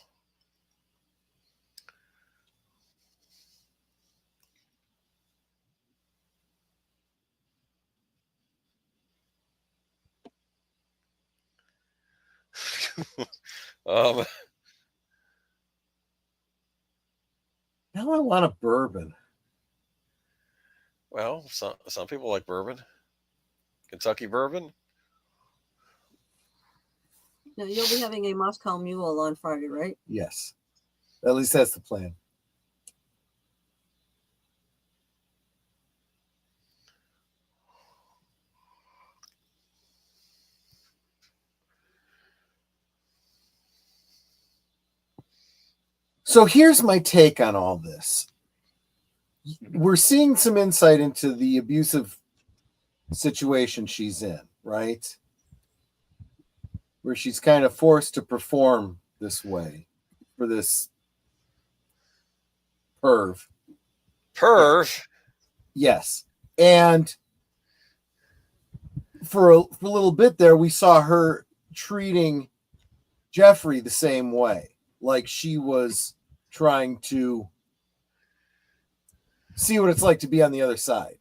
Now I want a bourbon. Well, some people like bourbon. Kentucky bourbon. Now you'll be having a Moscow Mule on Friday, right? Yes. At least that's the plan. So here's my take on all this. We're seeing some insight into the abusive situation she's in, right? Where she's kind of forced to perform this way for this perv. Perv. Yes. And for a little bit there, we saw her treating Jeffrey the same way. Like she was trying to see what it's like to be on the other side.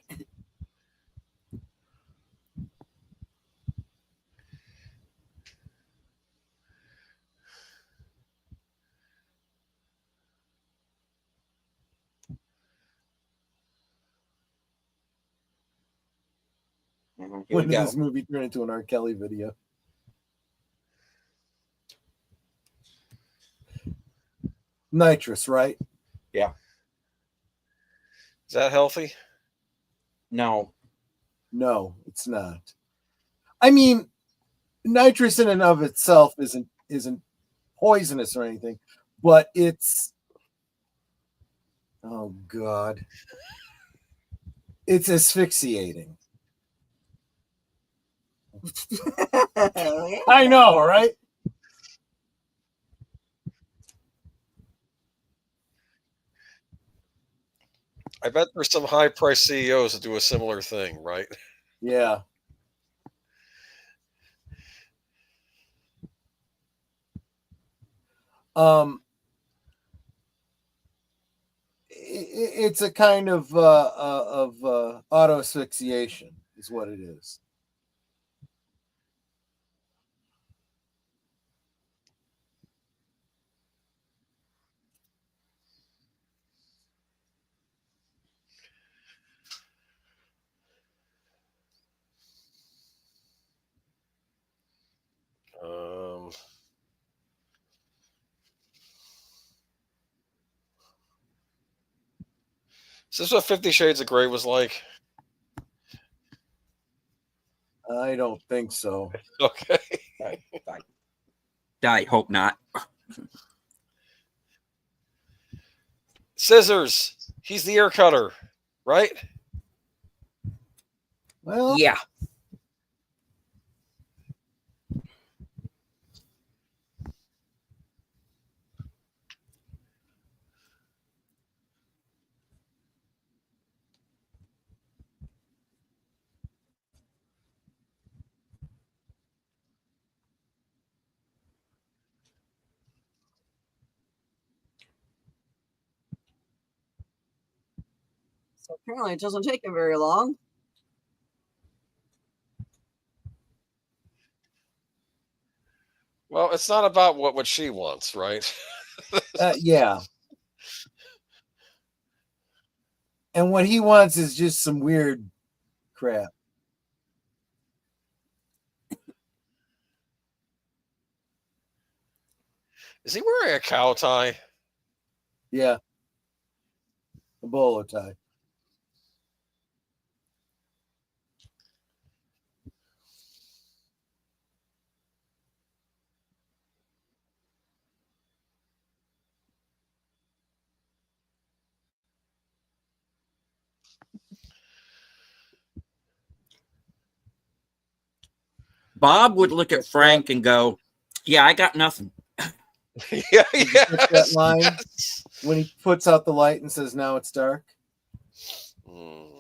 When did this movie turn into an R. Kelly video? Nitrous, right? Yeah. Is that healthy? No. No, it's not. I mean, nitrous in and of itself isn't poisonous or anything, but it's, oh God, it's asphyxiating. I know, right? I bet there's some high-priced CEOs that do a similar thing, right? Yeah. It's a kind of auto asphyxiation, is what it is. Um, is this what 50 Shades of Grey was like? I don't think so. Okay. I hope not. Scissors. He's the ear cutter, right? Well, Yeah. So apparently it doesn't take him very long. Well, it's not about what she wants, right? yeah. And what he wants is just some weird crap. Is he wearing a cow tie? Yeah. A bolo tie. Bob would look at Frank and go, "Yeah, I got nothing." Yeah, That yes, line yes. when he puts out the light and says, "Now it's dark." Mm.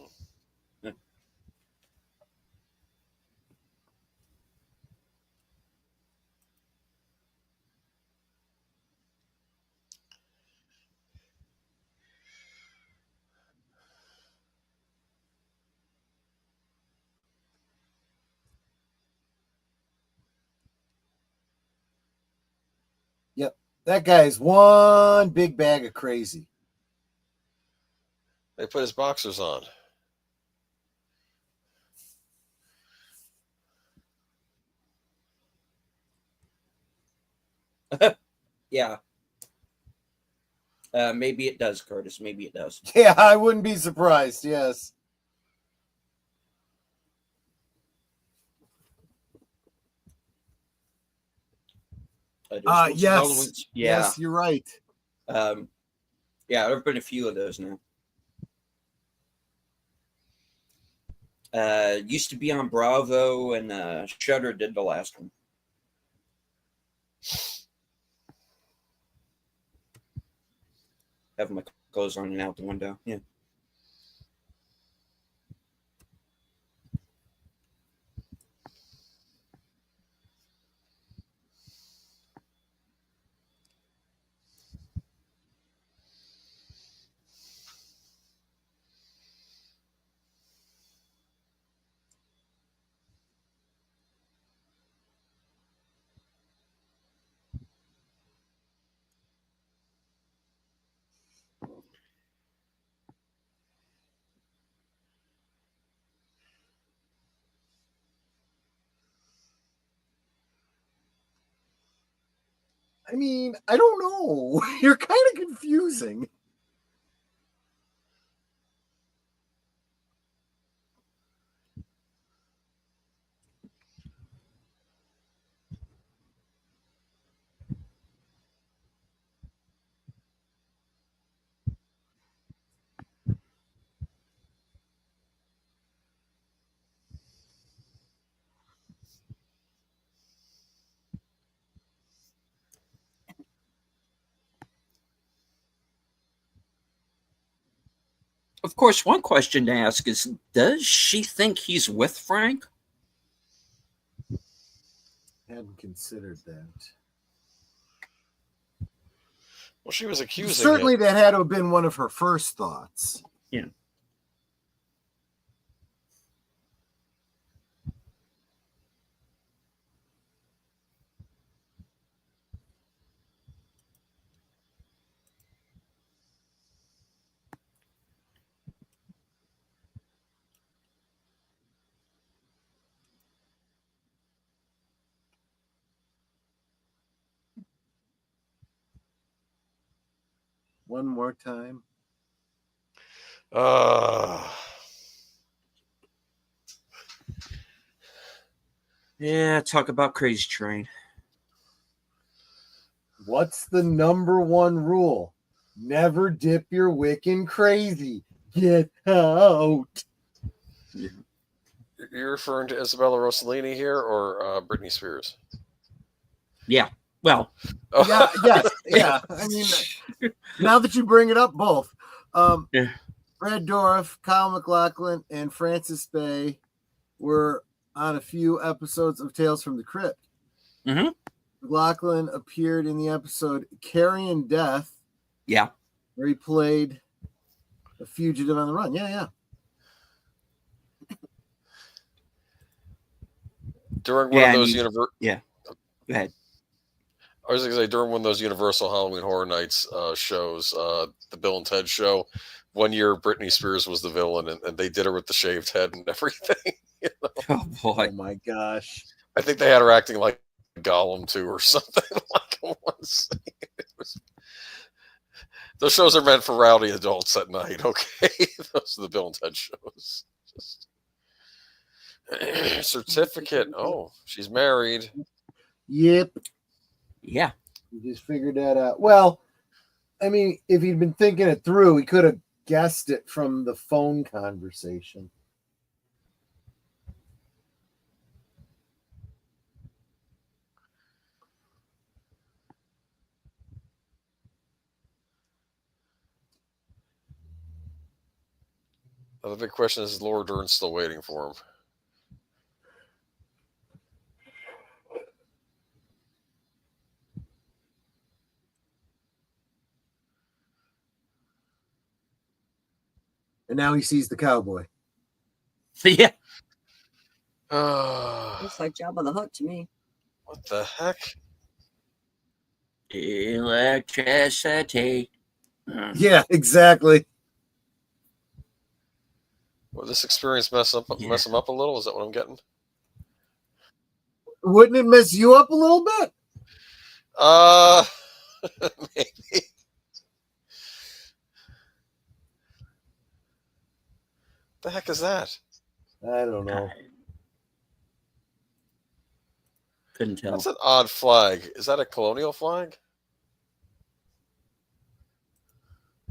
Yep. That guy is one big bag of crazy. They put his boxers on. Yeah. Maybe it does, Curtis. Maybe it does. Yeah, I wouldn't be surprised. Yes. Yes. Yeah. Yes, you're right. Yeah, there have been a few of those now. Used to be on Bravo, and Shudder did the last one. Have my clothes on and out the window. Yeah. I mean, I don't know. You're kind of confusing. Of course, one question to ask is, does she think he's with Frank? Hadn't considered that. Well, she was accusing Certainly him. that had to have been one of her first thoughts. Yeah. One more time. Yeah, talk about Crazy Train. What's the number one rule? Never dip your wick in crazy. Get out. You're referring to Isabella Rossellini here, or Britney Spears? Yeah. Well, Oh. Yeah, yes, yeah. I mean, now that you bring it up, both. Yeah. Brad Dourif, Kyle MacLachlan, and Francis Bay were on a few episodes of Tales from the Crypt. Mm-hmm. MacLachlan appeared in the episode Carrying Death. Yeah. Where he played a fugitive on the run. Yeah. During one of those Yeah. Go ahead. I was going to say, during one of those Universal Halloween Horror Nights shows, the Bill and Ted show, one year Britney Spears was the villain, and they did her with the shaved head and everything. You know? Oh boy. Oh my gosh. I think they had her acting like Gollum too, or something like one scene. Those shows are meant for rowdy adults at night. Okay, those are the Bill and Ted shows. Certificate. Oh, she's married. Yep. Yeah. You just figured that out. Well, I mean, if he'd been thinking it through, he could have guessed it from the phone conversation. Now, the big question is Laura Dern still waiting for him? And now he sees the cowboy. Yeah. Looks like Jabba the Hutt to me. What the heck? Electricity. Yeah, exactly. Will this experience mess him up a little? Is that what I'm getting? Wouldn't it mess you up a little bit? Maybe. The heck is that? I don't know. Couldn't tell. That's an odd flag. Is that a colonial flag?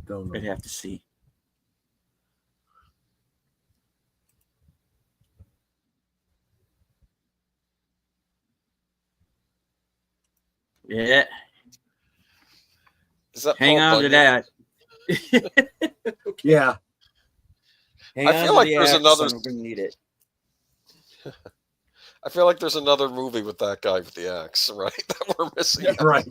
Don't know. I'd have to see. Yeah. Is that Hang Paul on to Bunyan? that. Yeah. Hang I on feel to like the there's axe, another. I'm gonna need it. I feel like there's another movie with that guy with the axe, right? That we're missing. Yeah, right.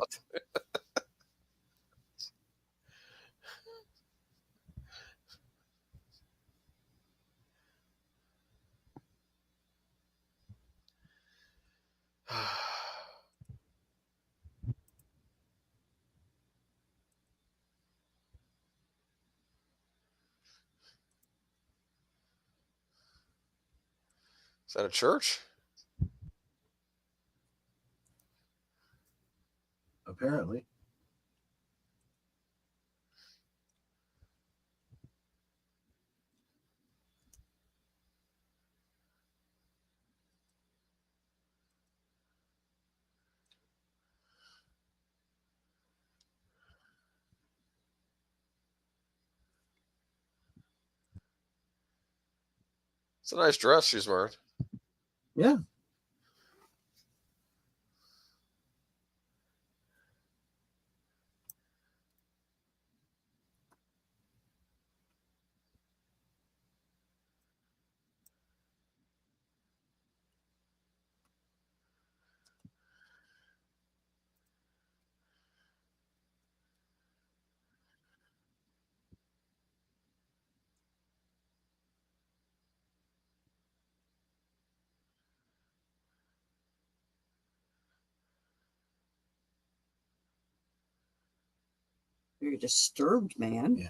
Is that a church? Apparently. It's a nice dress she's wearing. Yeah. Very disturbed man. Yeah.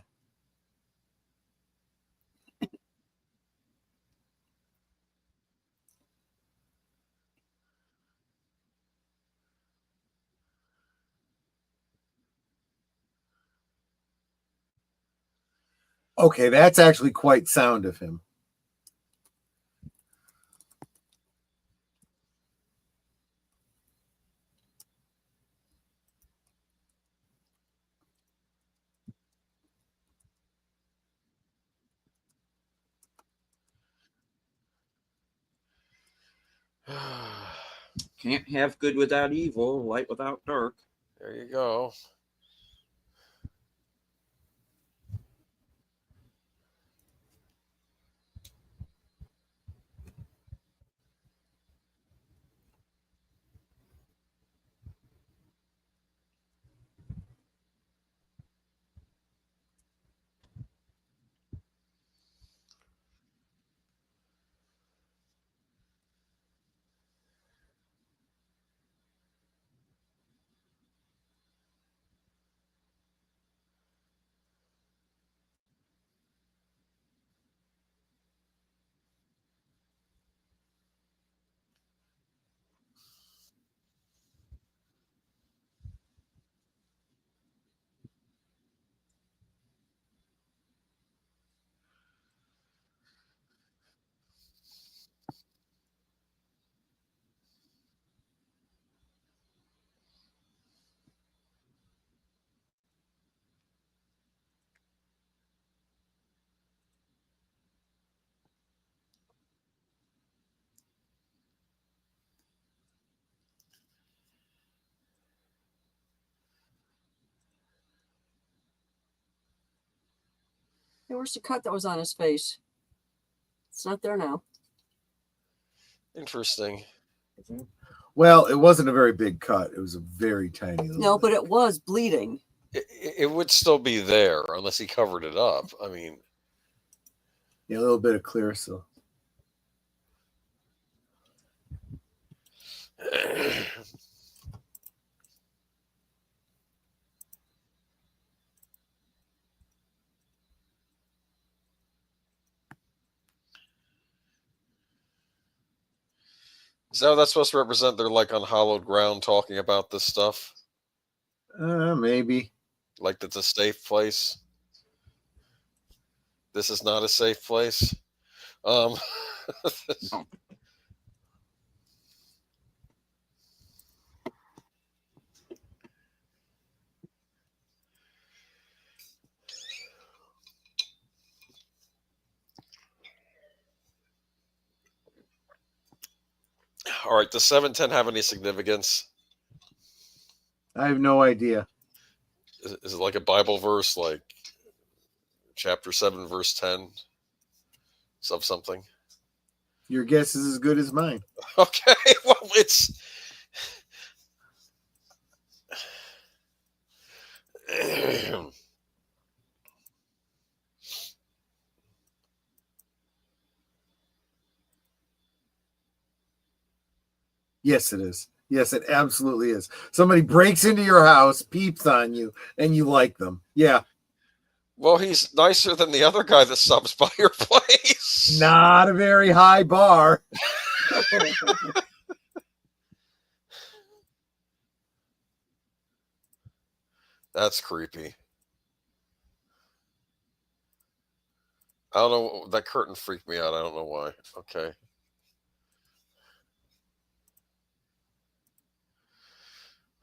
Okay, that's actually quite sound of him. Can't have good without evil, light without dark. There you go. Hey, where's the cut that was on his face? It's not there now. Interesting. Well, it wasn't a very big cut. It was a very tiny little No, bit. but it was bleeding. It would still be there unless he covered it up. I mean, Yeah, a little bit of clear. So is that what that's supposed to represent? They're like on hallowed ground talking about this stuff, maybe. like it's a safe place. This is not a safe place. Um, No. all right, does 710 have any significance? I have no idea. Is it like a Bible verse, like chapter 7, verse 10 of something? Your guess is as good as mine. Okay, well, it's. Yes, it is. Yes, it absolutely is. Somebody breaks into your house, peeps on you, and you like them. Yeah, Well, he's nicer than the other guy that subs by your place. not a very high bar. That's creepy. I don't know. That curtain freaked me out. I don't know why. Okay.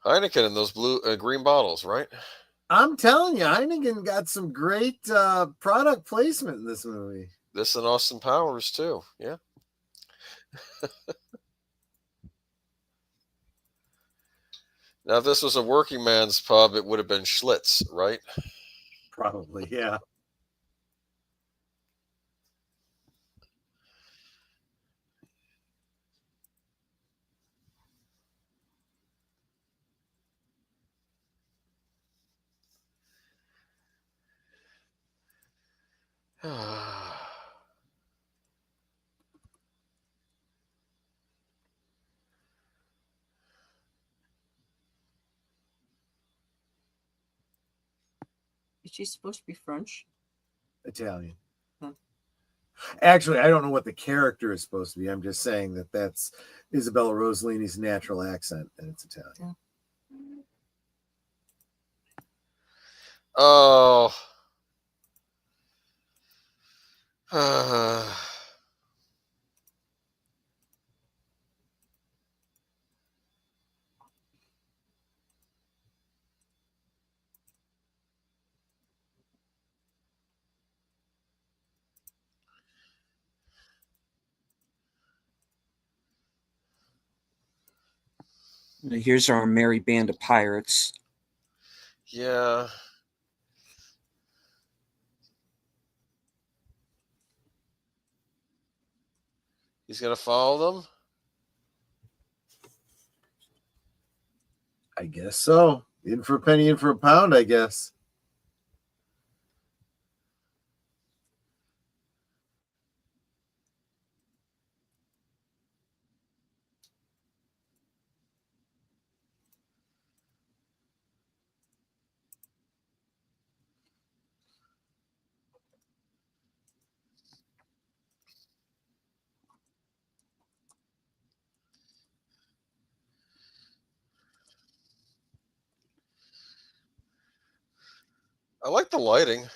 Heineken in those blue, green bottles, right? I'm telling you, Heineken got some great product placement in this movie. This and Austin Powers too. Yeah. Now, if this was a working man's pub, it would have been Schlitz, right? Probably, yeah. She's supposed to be French. Italian. Huh. Actually, I don't know what the character is supposed to be. I'm just saying that that's Isabella Rossellini's natural accent, and it's Italian. Oh. Here's our merry band of pirates. Yeah. He's gonna follow them. I guess so. In for a penny, in for a pound, I guess. I like the lighting.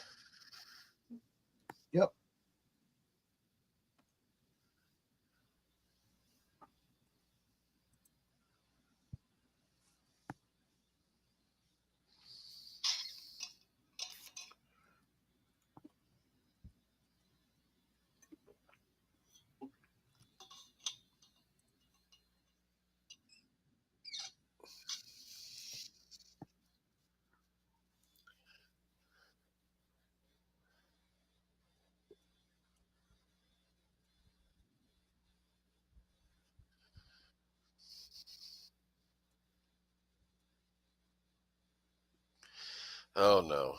Yep. Oh no.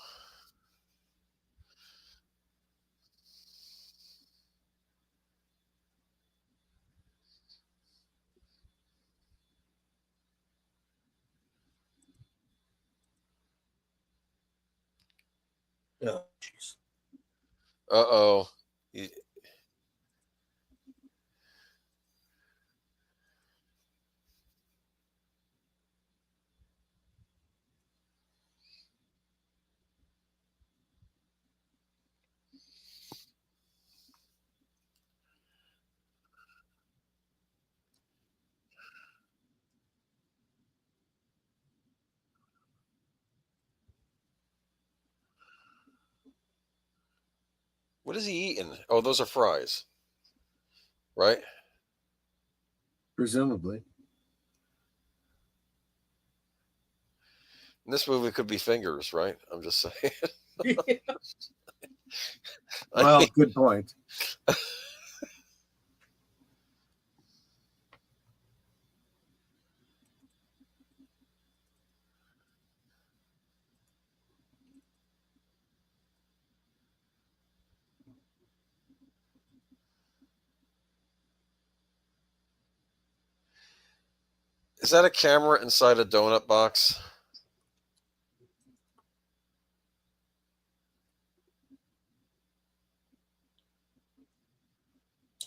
Oh, jeez. Uh-oh. What is he eating? Oh, those are fries. Right? Presumably. And this movie could be fingers, right? I'm just saying. Well, good point. Is that a camera inside a donut box?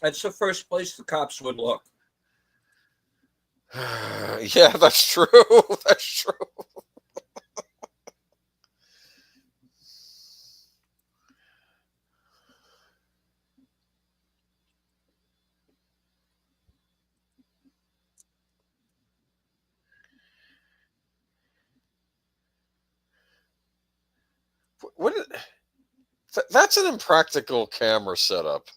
That's the first place the cops would look. Yeah, that's true. That's true. What? That's an impractical camera setup.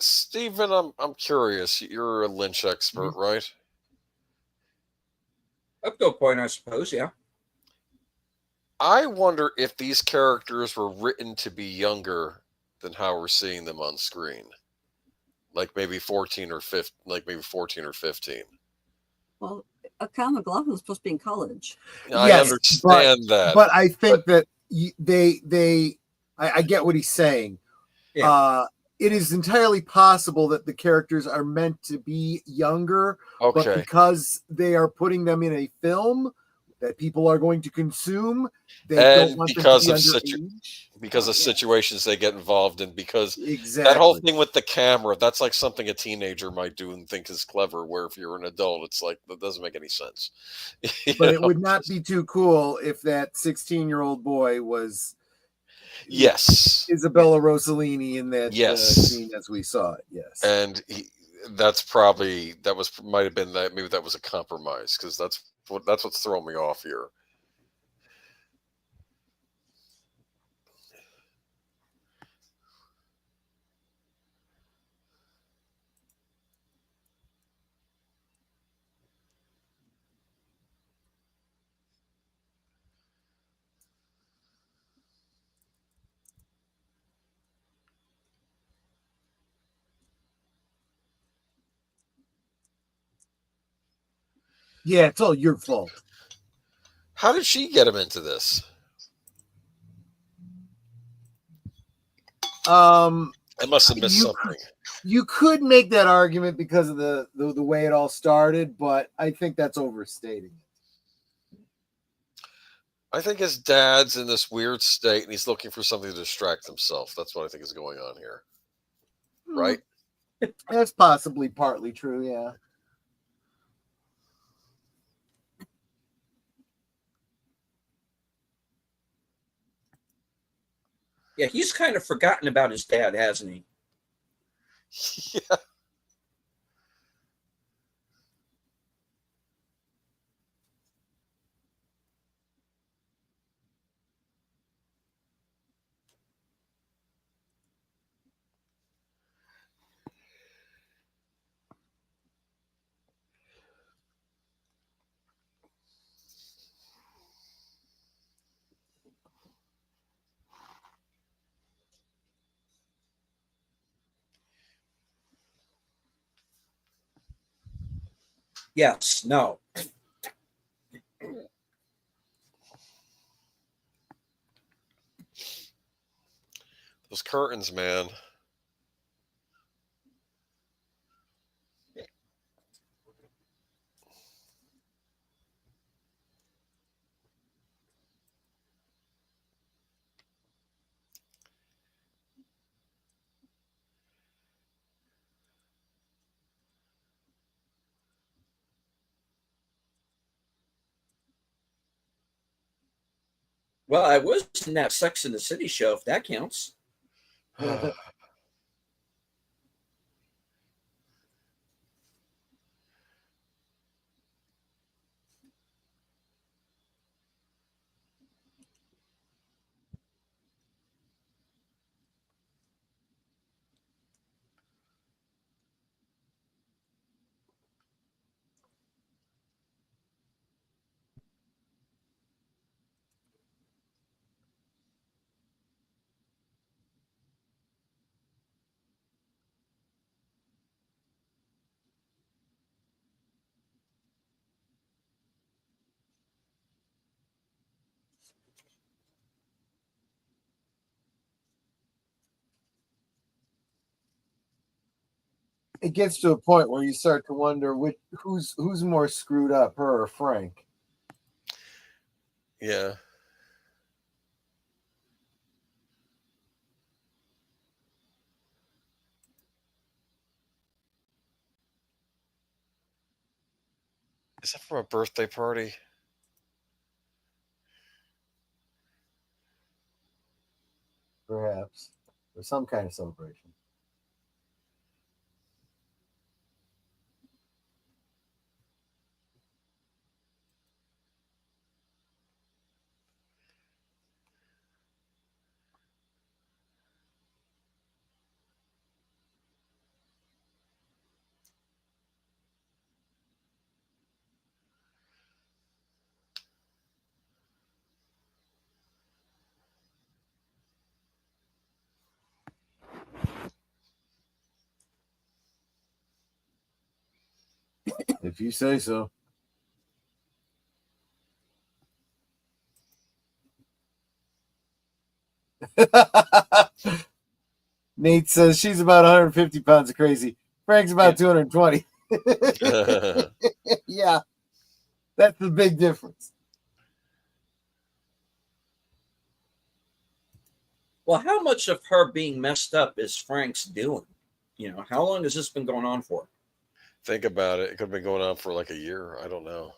Stephen, I'm curious. You're a Lynch expert, right? Up to a point, I suppose, yeah. I wonder if these characters were written to be younger than how we're seeing them on screen. Like maybe 14 or 15, like maybe 14 or 15. Well, Kyle McLaughlin's supposed to be in college. I Yes, understand that. But I think that I get what he's saying. Yeah. It is entirely possible that the characters are meant to be younger, but Okay. because they are putting them in a film that people are going to consume, they And don't want them because to be of underage. because of Yeah, situations they get involved in, because that whole exactly. thing with the camera, that's like something a teenager might do and think is clever, where if you're an adult, it's like, that doesn't make any sense. You But it know? would not be too cool if that 16-year-old boy was Yes. Isabella Rossellini in that Yes. scene as we saw it. Yes. And that's probably, might have been that, maybe that was a compromise, because that's what's throwing me off here. Yeah, it's all your fault. How did she get him into this? I must have missed something. You could make that argument because of the way it all started, but I think that's overstating it. I think his dad's in this weird state and he's looking for something to distract himself. That's what I think is going on here. Right? That's possibly partly true, yeah. Yeah, he's kind of forgotten about his dad, hasn't he? Yeah. Yes, no. Those curtains, man. Well, I was in that Sex in the City show, if that counts. It gets to a point where you start to wonder who's more screwed up, her or Frank. Yeah. Is that from a birthday party? Perhaps. Or some kind of celebration. you say so. Nate says she's about 150 pounds of crazy. Frank's about 220. Yeah, that's the big difference. Well, how much of her being messed up is Frank's doing? You know, how long has this been going on for? Think about it. It could have been going on for like a year. I don't know.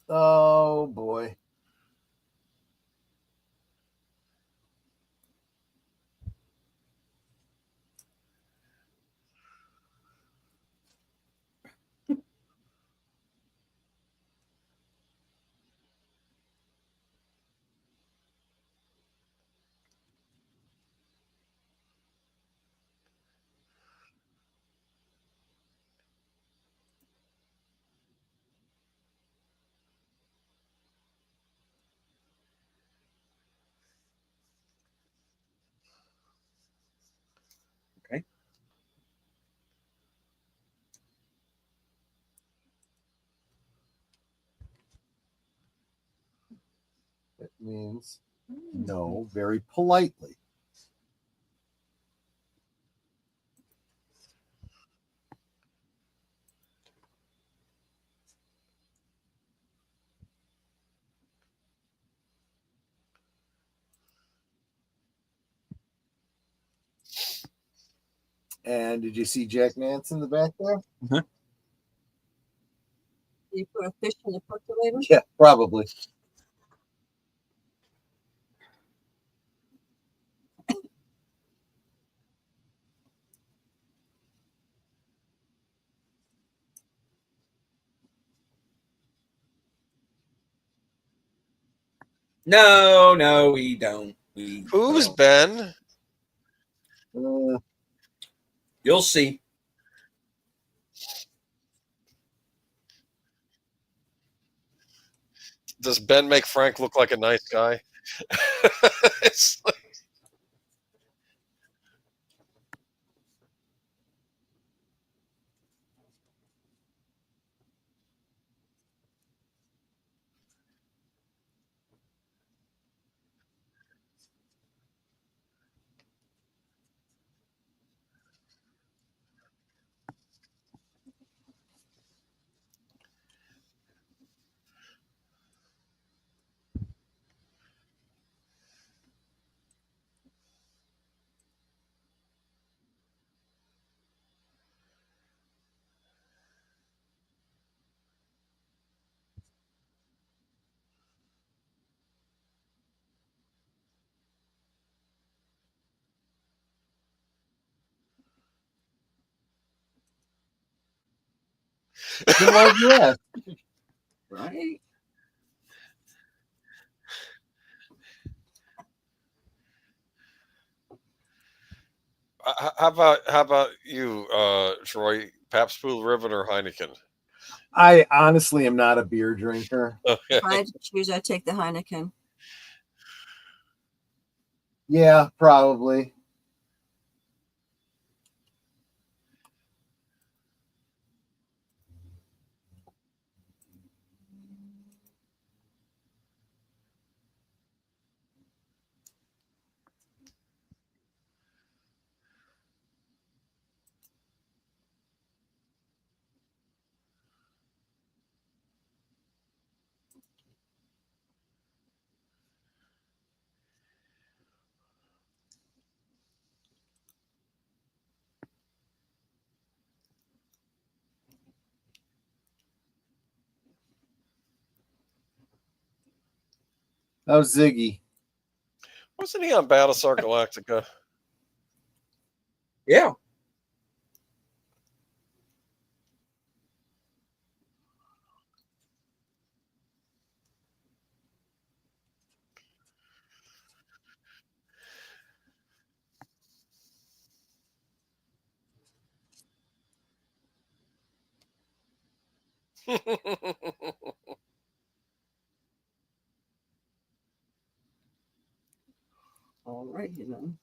Oh boy. Okay. That means no very politely. And did you see Jack Nance in the back there? You put a fish in the percolator? Yeah, probably. No, we don't. Who's Ben? You'll see. Does Ben make Frank look like a nice guy? It's like, Then why'd you ask? Right? how about you, Troy? Pabst Blue Ribbon or Heineken? I honestly am not a beer drinker. Okay. If I had to choose, I'd take the Heineken. Yeah, probably. How's Ziggy? Wasn't he on Battlestar Galactica? Yeah. All right, then.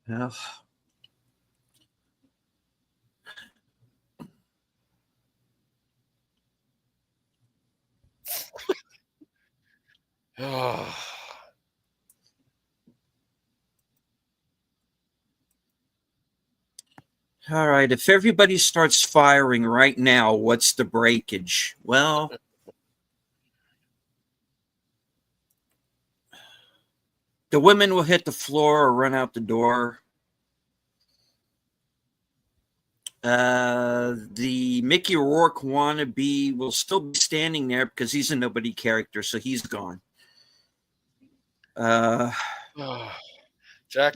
Well, all right. If everybody starts firing right now, what's the breakage? Well, the women will hit the floor or run out the door. The Mickey Rourke wannabe will still be standing there because he's a nobody character, so he's gone. Jack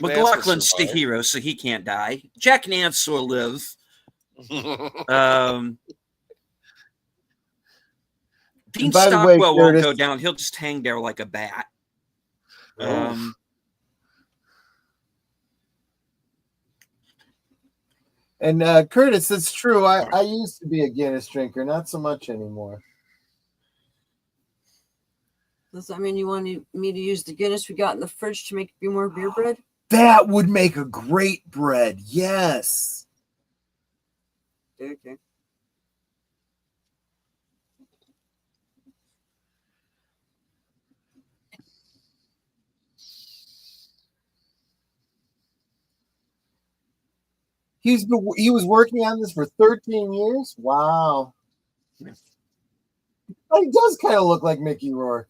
Nance will McLaughlin's the survive. hero, so he can't die. Jack Nance will live. Dean And by the way, Stockwell won't Curtis- go down. He'll just hang there like a bat. And Curtis, it's true. I used to be a Guinness drinker, not so much anymore. Does that mean you want me to use the Guinness we got in the fridge to make you more beer bread? That would make a great bread. Yes. Okay. He was working on this for 13 years. Wow. But he does kind of look like Mickey Rourke.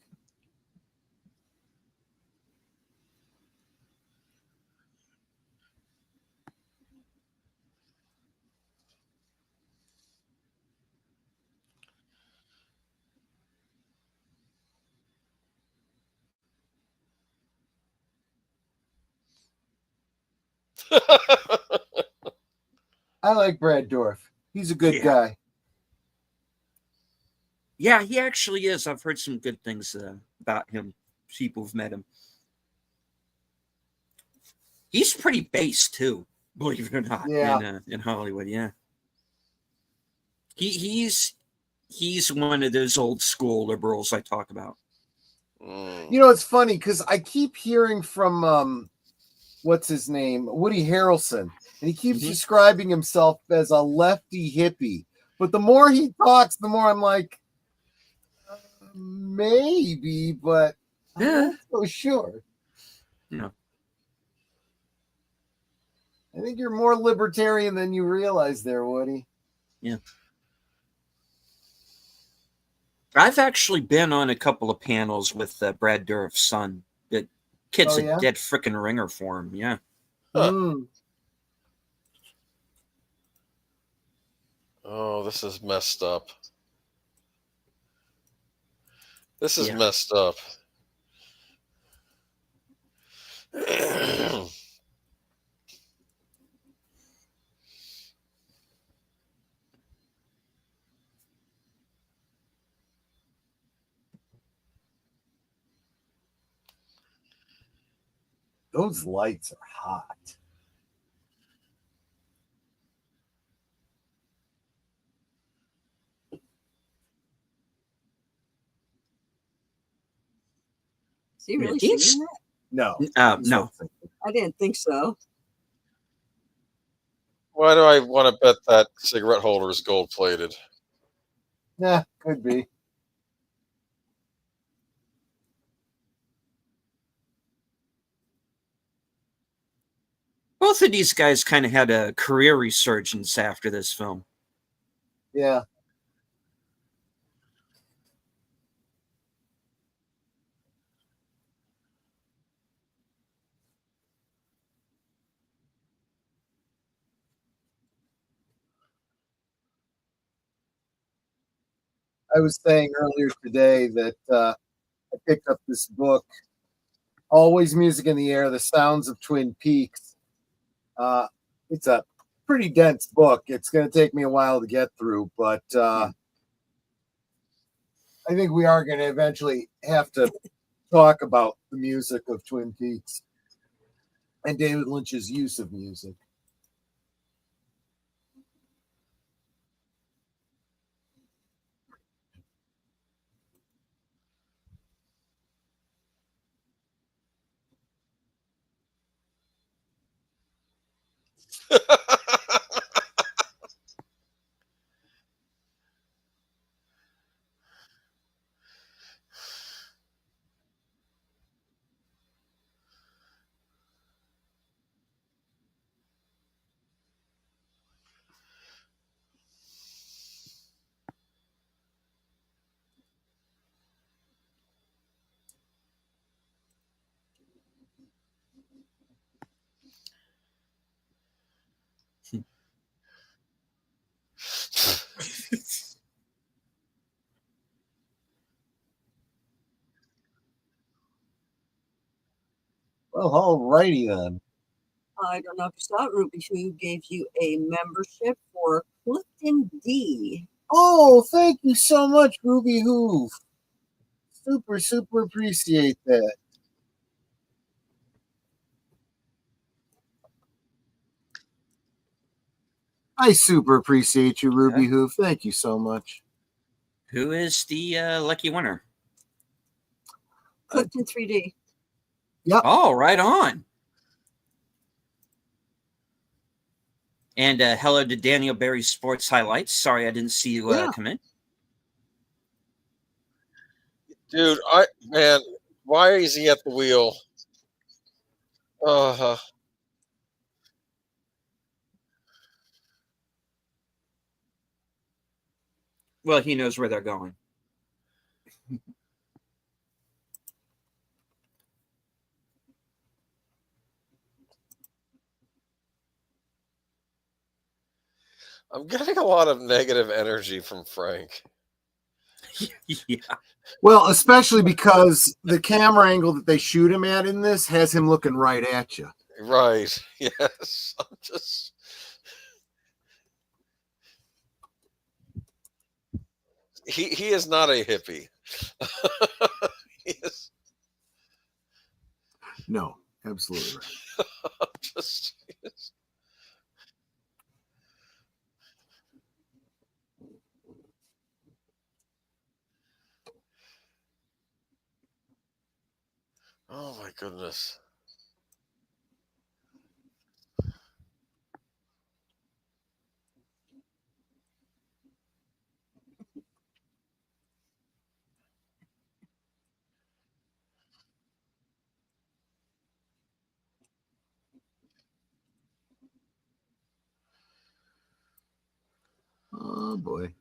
I like Brad Dourif. He's a good guy. Yeah, he actually is. I've heard some good things about him. People have met him. He's pretty base too, believe it or not. Yeah. In Hollywood, yeah. He's one of those old school liberals I talk about. You know, it's funny because I keep hearing from what's his name, Woody Harrelson, and he keeps describing himself as a lefty hippie. But the more he talks, the more I'm like, maybe, but I'm not so sure. No. I think you're more libertarian than you realize there, Woody. Yeah. I've actually been on a couple of panels with Brad Dourif's son. That kid's a dead frickin' ringer for him. Yeah. Oh, this is messed up. This is messed up. Those lights are hot. Is he really shooting that? No. No. I didn't think so. Why do I want to bet that cigarette holder is gold plated? Yeah, could be. Both of these guys kind of had a career resurgence after this film. Yeah. I was saying earlier today that I picked up this book, Always Music in the Air, The Sounds of Twin Peaks. It's a pretty dense book. It's going to take me a while to get through, but I think we are going to eventually have to talk about the music of Twin Peaks and David Lynch's use of music. Well, alrighty then. I don't know if you saw it, Ruby, who gave you a membership for Clifton D. Oh, thank you so much, Ruby Hoof. Super appreciate that. I super appreciate you, Ruby Hoof. Thank you so much. Who is the lucky winner? Clifton 3D. Yep. Oh, right on. And hello to Daniel Berry Sports Highlights. Sorry I didn't see you come in. Dude, man, why is he at the wheel? Well, he knows where they're going. I'm getting a lot of negative energy from Frank. Yeah. Well, especially because the camera angle that they shoot him at in this has him looking right at you. Right. Yes. I'm just. He is not a hippie. He is. No, absolutely right. I'm just. Oh my goodness. Oh boy.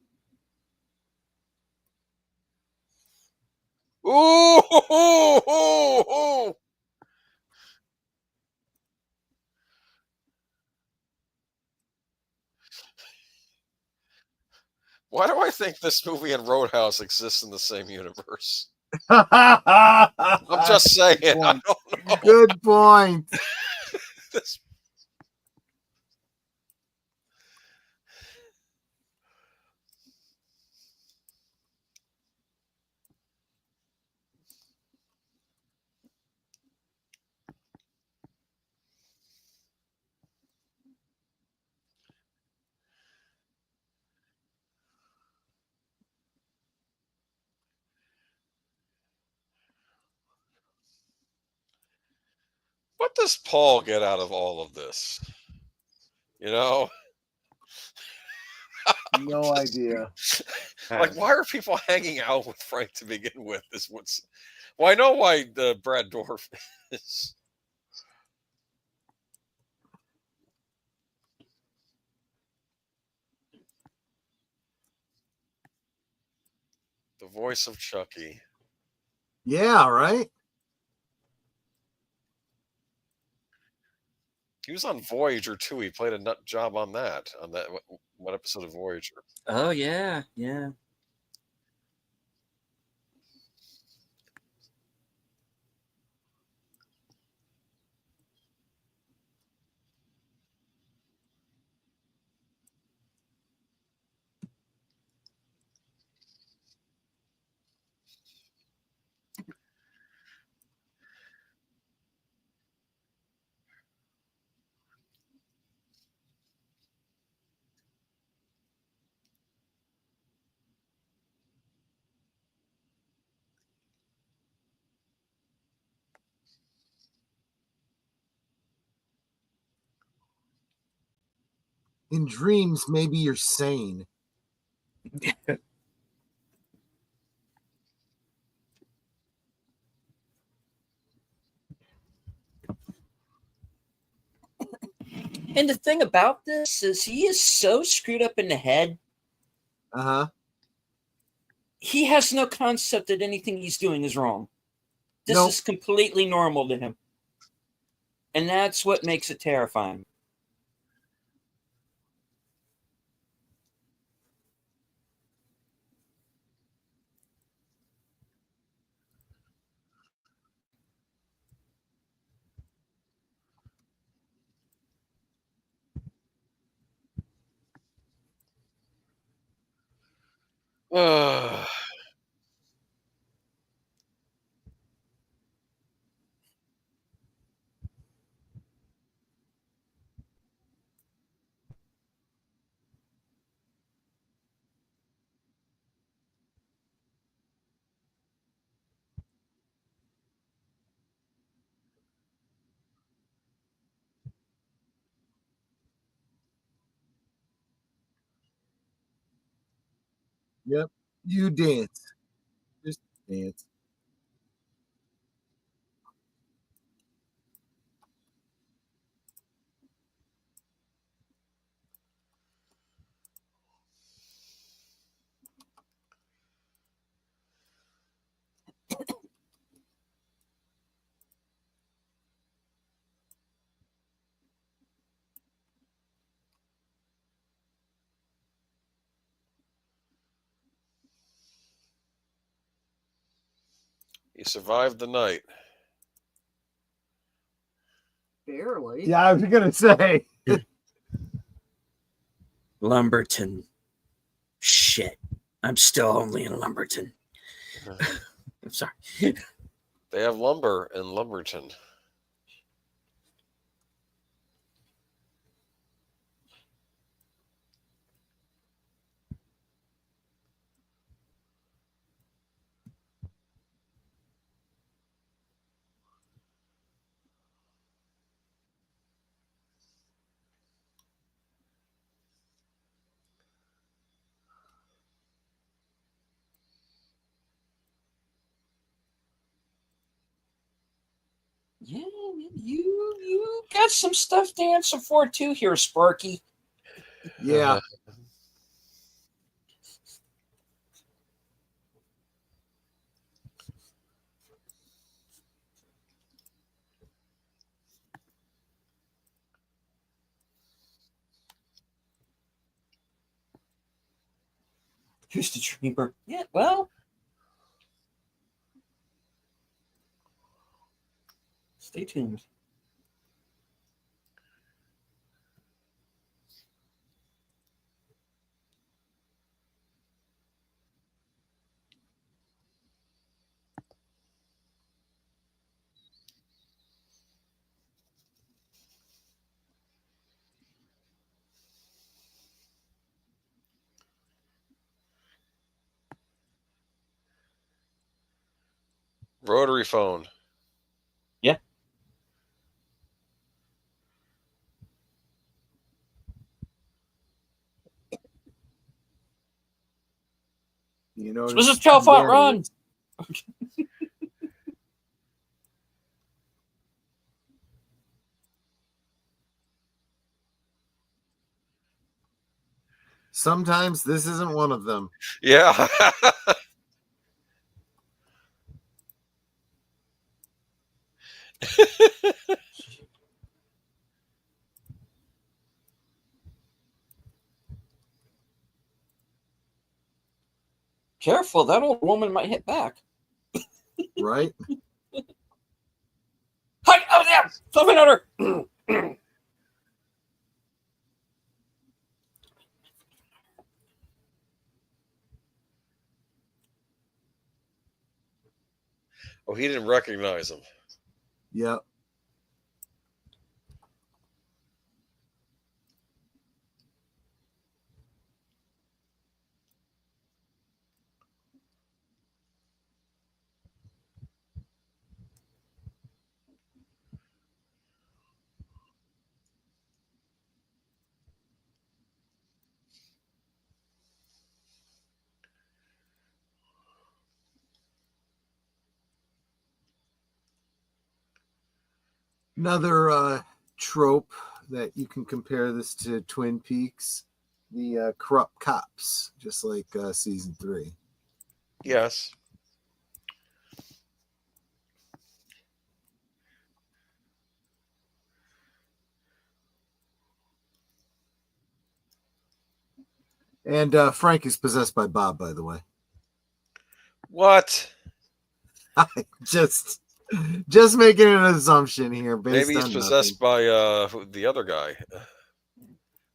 Ooh, ooh, ooh, ooh. Why do I think this movie and Roadhouse exist in the same universe? I'm just saying. I don't know. Good point. This... What does Paul get out of all of this? You know? No idea. Like, why are people hanging out with Frank to begin with? Is what's. Well, I know why the Brad Dorff is. The voice of Chucky. Yeah, right. He was on Voyager too. He played a nut job on that. On that one episode of Voyager. Oh yeah, yeah. In dreams, maybe you're sane. And the thing about this is he is so screwed up in the head. Uh-huh. He has no concept that anything he's doing is wrong. This Nope. is completely normal to him. And that's what makes it terrifying. Yep. You dance. Just dance. He survived the night. Barely. Yeah, I was gonna say. Lumberton. Shit. I'm still only in Lumberton. I'm sorry. They have lumber in Lumberton. Yeah, you got some stuff to answer for too here, Sparky. Yeah. Who's the dreamer? Yeah, well. Stay tuned. Rotary phone. Yeah. You know, This is Chalfont Run. Sometimes this isn't one of them. Yeah. Careful, that old woman might hit back. Right? Hi, oh there! Something on her! Oh, he didn't recognize him. Yep. Another trope that you can compare this to Twin Peaks, the corrupt cops, just like season 3. Yes. And Frank is possessed by Bob, by the way. What? just making an assumption here based Maybe he's on possessed by the other guy, the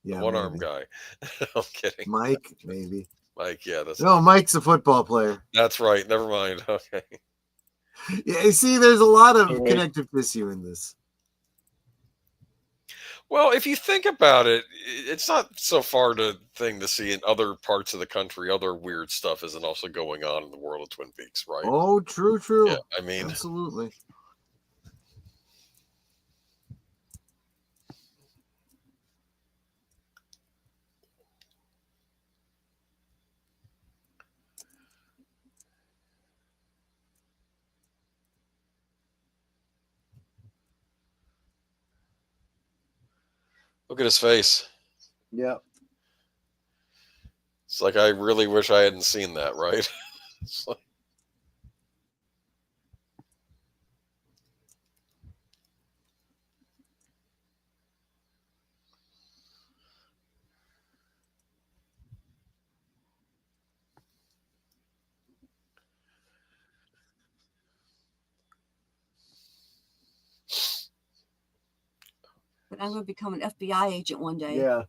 yeah, one-armed maybe. guy. I'm kidding. Mike, maybe. Mike, yeah, that's No, Mike's a football player. that's right. Never mind. Okay. Yeah, you see, there's a lot of Right. connective tissue in this. Well, if you think about it, it's not so far to thing to see in other parts of the country. Other weird stuff isn't also going on in the world of Twin Peaks, right? Oh, true. Yeah, I mean, Absolutely. look at his face. Yeah. It's like I really wish I hadn't seen that, right? It's like, But I'm going to become an FBI agent one day. Yeah.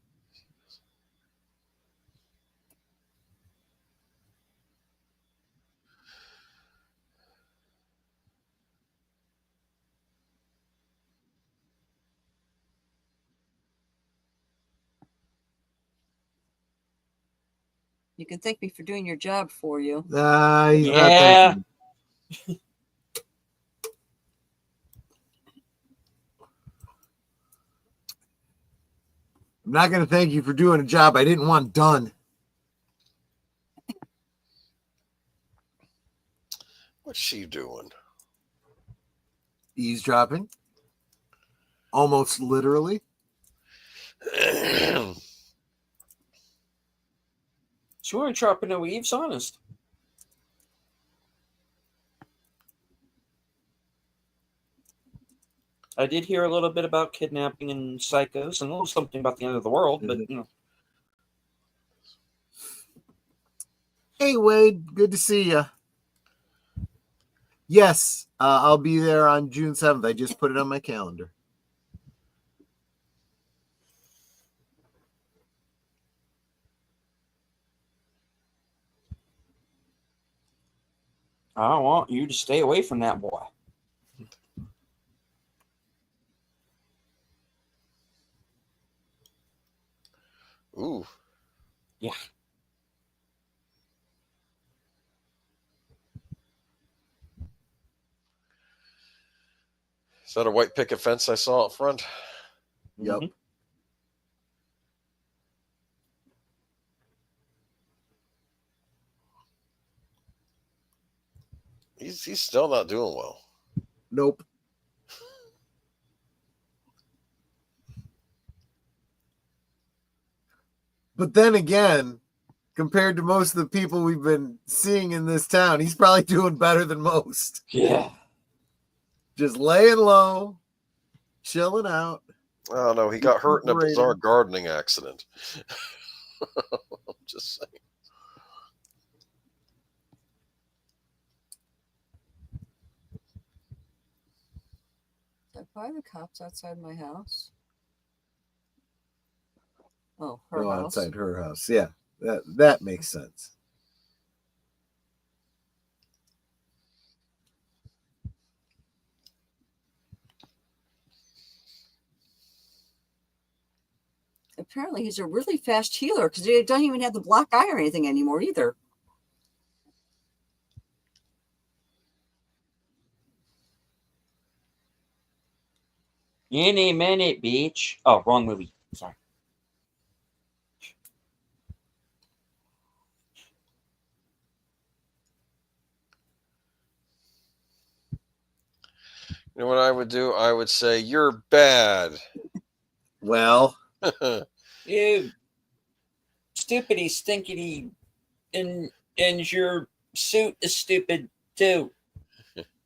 You can thank me for doing your job for you. He's not Yeah. thanking you. I'm not going to thank you for doing a job I didn't want done. what's she doing? Eavesdropping. Almost literally. She weren't chopping no eaves, honest. I did hear a little bit about kidnapping and psychos and a little something about the end of the world, but you know. Hey, Wade. Good to see you. Yes, I'll be there on June 7th. I just put it on my calendar. I want you to stay away from that boy. Ooh. Yeah. Is that a white picket fence I saw up front? Yep. Mhm. He's still not doing well. Nope. But then again, compared to most of the people we've been seeing in this town, he's probably doing better than most. Yeah. Just laying low, chilling out. Oh no, he got hurt in a Recuperating. bizarre gardening accident. I'm just saying. Why are the cops outside my house? Oh, her Go house. outside her house. Yeah, that makes sense. Apparently, he's a really fast healer because he doesn't even have the black eye or anything anymore either. In a minute, bitch. Oh, wrong movie. Sorry. You know what I would do? I would say, "You're bad." Well, You stupidity, stinkity, and your suit is stupid too.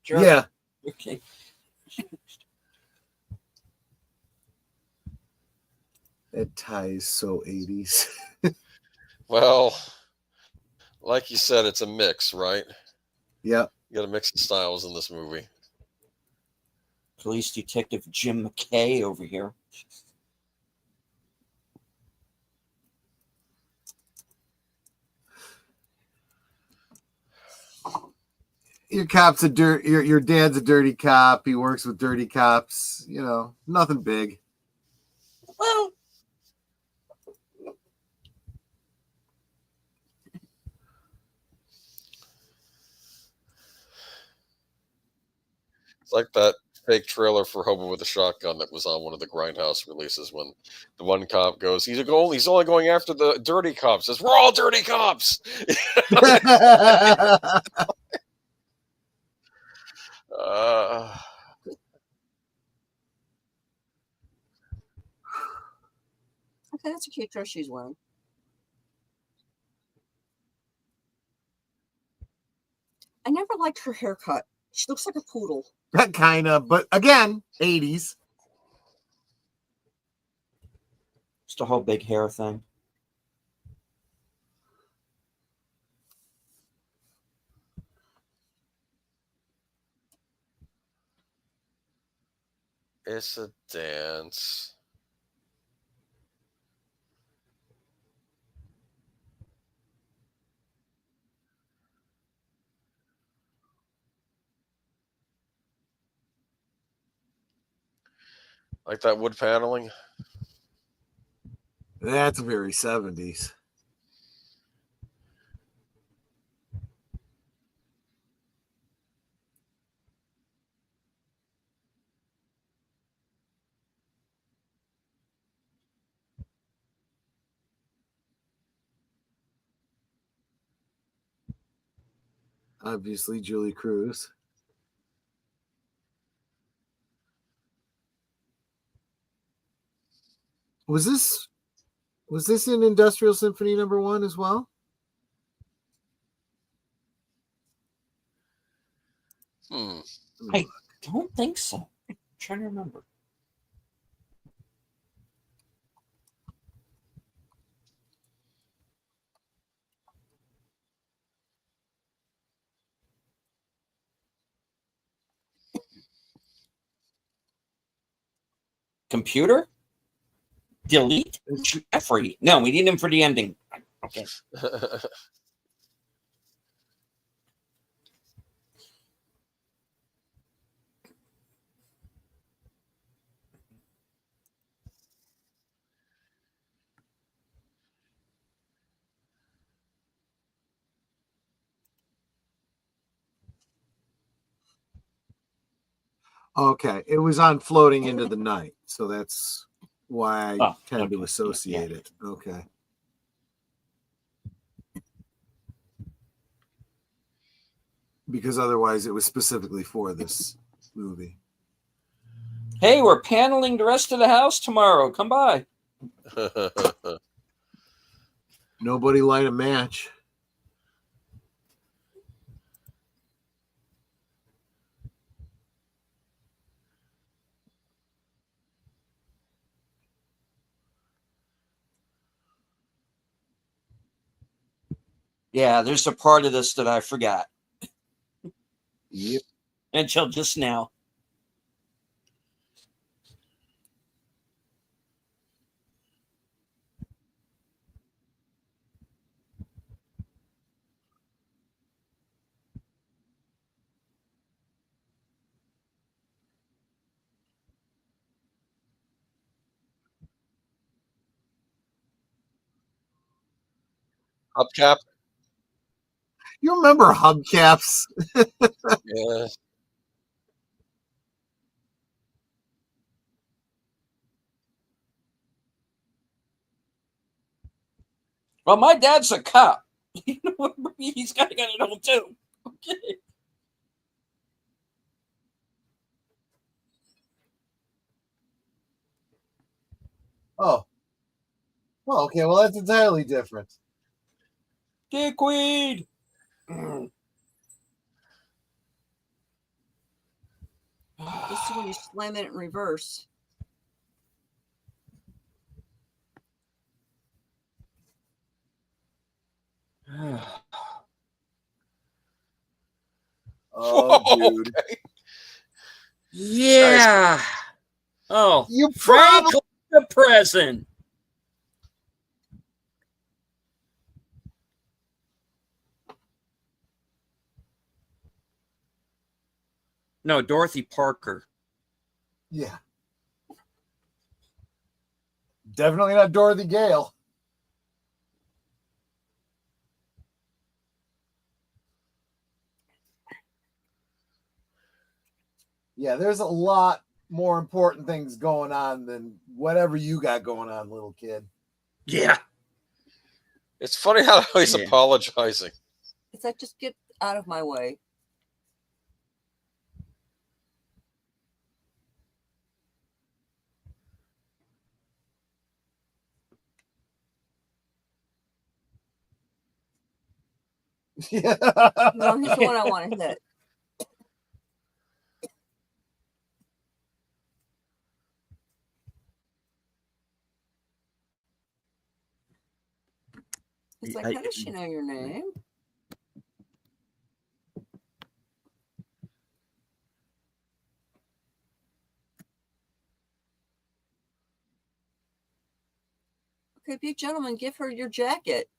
Jerk. yeah. Okay. That tie is so 80s. Well, like you said, it's a mix, right? Yeah. You got a mix of styles in this movie. Police Detective Jim McKay over here. Your cop's a dirt. Your dad's a dirty cop. He works with dirty cops. You know, nothing big. Well, It's like that fake trailer for Hobo with a Shotgun that was on one of the Grindhouse releases when the one cop goes, he's only going after the dirty cops. Says, "We're all dirty cops." Uh, Okay, that's a cute dress she's wearing. I never liked her haircut. She looks like a poodle. Kind of, but again, 80s. it's the whole big hair thing. it's a dance. Like that wood paneling. That's very 70s. Obviously, Julie Cruz. Was this in Industrial Symphony #1 as well? I don't think so. I'm trying to remember. Computer? Delete? Jeffrey. No, we need him for the ending. Okay. Okay, it was on Floating into the Night, so that's why I tend to okay. associate Yeah. it. Okay. Because otherwise it was specifically for this movie. Hey, we're paneling the rest of the house tomorrow. Come by. Nobody light a match. Yeah, there's a part of this that I forgot. Yep. Until just now. Hubcap. You remember hubcaps? Yeah. Well, my dad's a cop. He's got to get it on too. Okay. Oh. Well, okay. Well, that's entirely different. Dickweed. This is when you slam it in reverse. Oh, dude. Okay. Yeah. Oh, You Frank probably the present. No, Dorothy Parker. Yeah. Definitely not Dorothy Gale. Yeah, there's a lot more important things going on than whatever you got going on, little kid. Yeah. It's funny how he's Yeah. apologizing. It's like, just get out of my way. Yeah. No, he's the one I want to hit. It's like, how does she know your name? Okay, be a gentleman. Give her your jacket.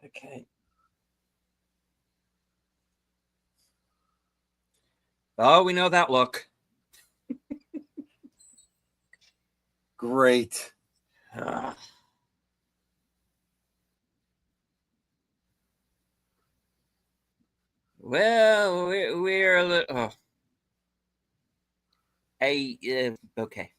Okay. Oh, we know that look. Great. Well, we're a little. Oh. Hey, okay.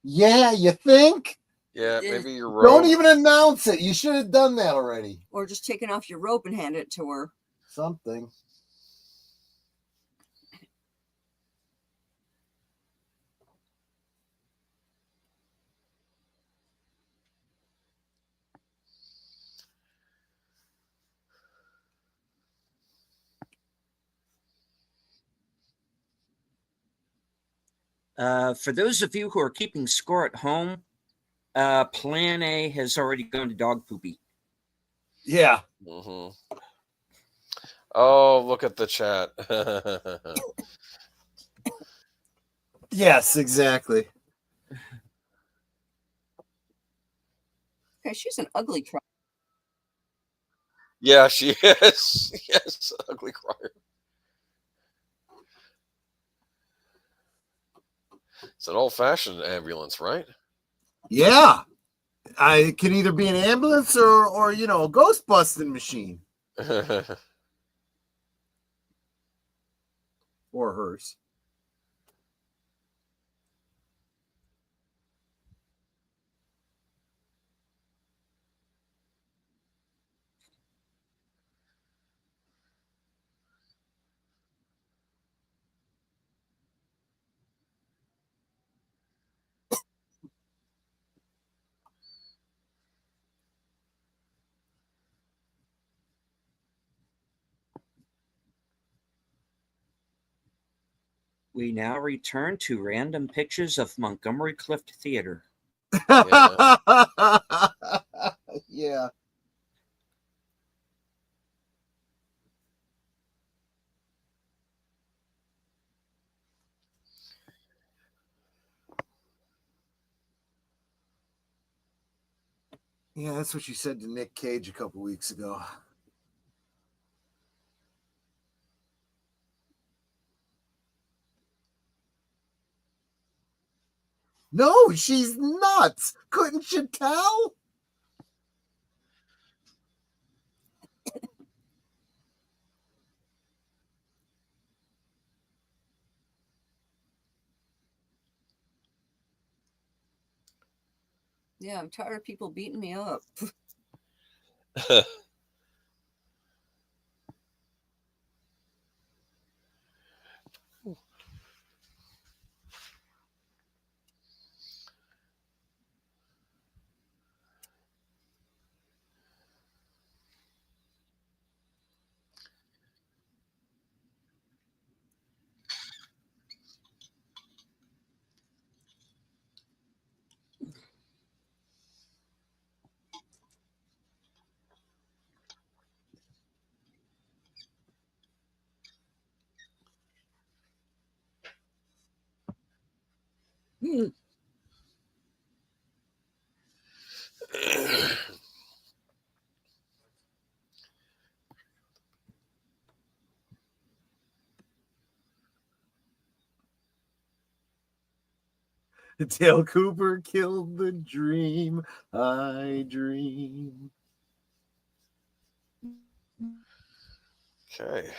Yeah, you think? Yeah, maybe you're Don't right. even announce it. You should have done that already. Or just taking off your robe and hand it to her. Something. For those of you who are keeping score at home, Plan A has already gone to dog poopy. Yeah. Mm-hmm. Oh, look at the chat. Yes, exactly. Okay, she's an ugly cry. Yeah, she is. Yes, ugly crier. It's an old-fashioned ambulance, right? Yeah. It can either be an ambulance or a ghost busting machine. Or hers. We now return to random pictures of Montgomery Clift Theater. Yeah. Yeah. Yeah, that's what you said to Nick Cage a couple weeks ago. No, she's nuts. Couldn't you tell? Yeah, I'm tired of people beating me up. Dale Cooper killed the dream I dream. Okay.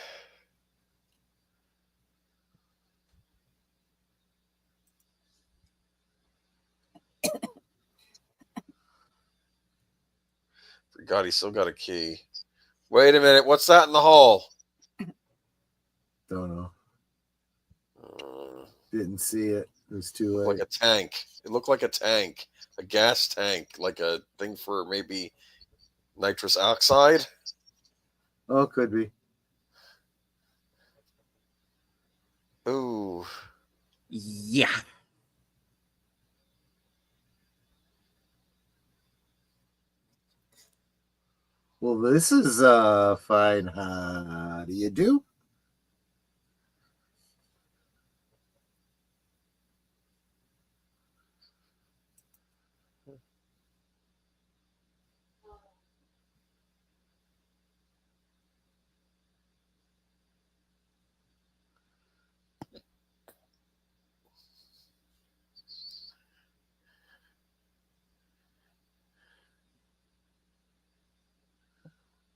Forgot he still got a key. Wait a minute. What's that in the hall? Don't know. Uh, Didn't see it. It was too like late. a tank. It looked like a tank. A gas tank. Like a thing for maybe nitrous oxide. Oh, could be. Ooh. Yeah. Well, this is fine. How do you do?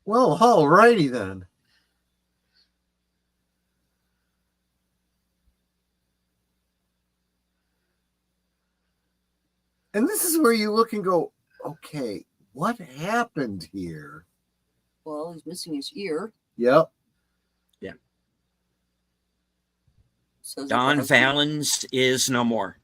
Well, all righty then. And this is where you look and go, okay, what happened here? Well, he's missing his ear. Yep. Says Don Valens is no more.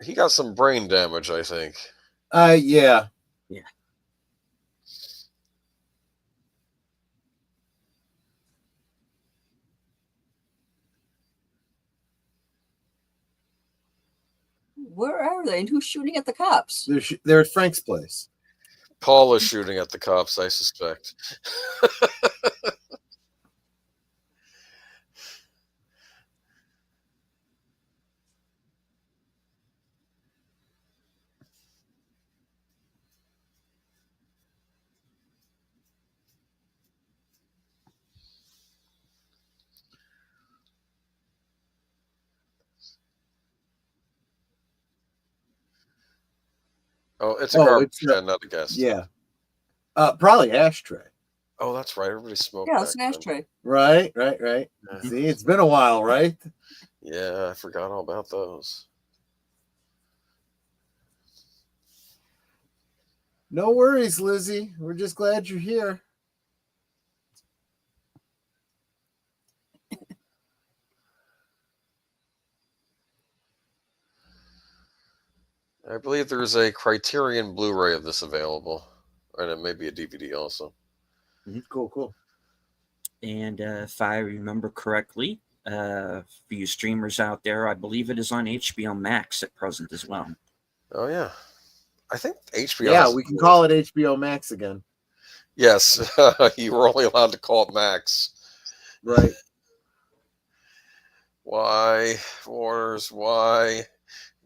He got some brain damage, I think. Yeah. Yeah. Where are they? And who's shooting at the cops? They're at Frank's place. Paul is shooting at the cops, I suspect. Oh, it's a garbage can, not a gas. Yeah. Probably ashtray. Oh, that's right. Everybody smoked. Yeah, it's an back then. ashtray. Right. Yeah. See, it's been a while, right? Yeah, I forgot all about those. No worries, Lizzie. We're just glad you're here. I believe there's a Criterion Blu-ray of this available, and it may be a DVD also. Cool. And if I remember correctly, for you streamers out there, I believe it is on HBO Max at present as well. Oh yeah, I think HBO. Yeah, we can call it HBO Max again. Yes, you were only allowed to call it Max. Right. Why, Waters? Why?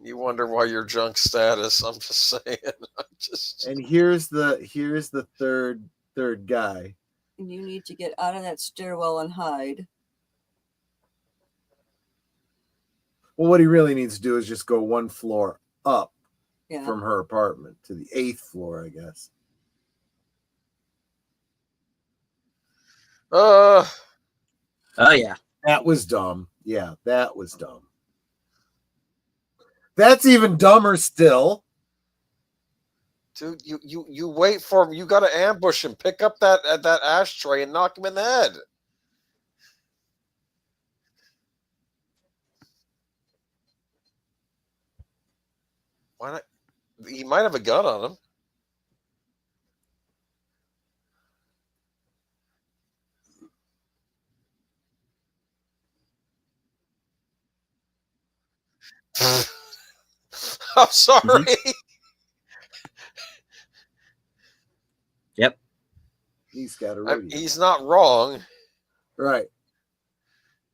You wonder why your junk status. I'm just saying. I'm just. And here's the third guy. And you need to get out of that stairwell and hide. Well, what he really needs to do is just go one floor up Yeah. from her apartment to the 8th floor, I guess. Oh yeah. That was dumb. Yeah, that was dumb. That's even dumber still. Dude, you wait for him. You got to ambush him. Pick up that ashtray and knock him in the head. Why not? He might have a gun on him. I'm sorry. Yep. He's got a rodeo. He's not wrong. Right.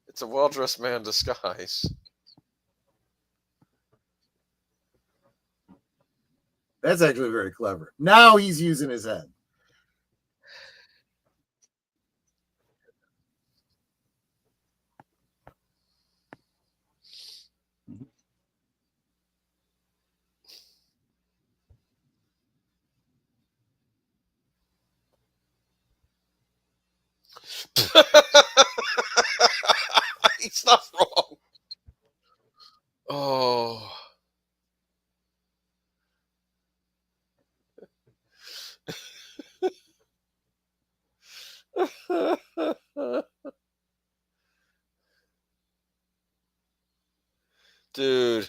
It's a well-dressed man disguise. That's actually very clever. Now he's using his head. He's not wrong. Oh. Dude.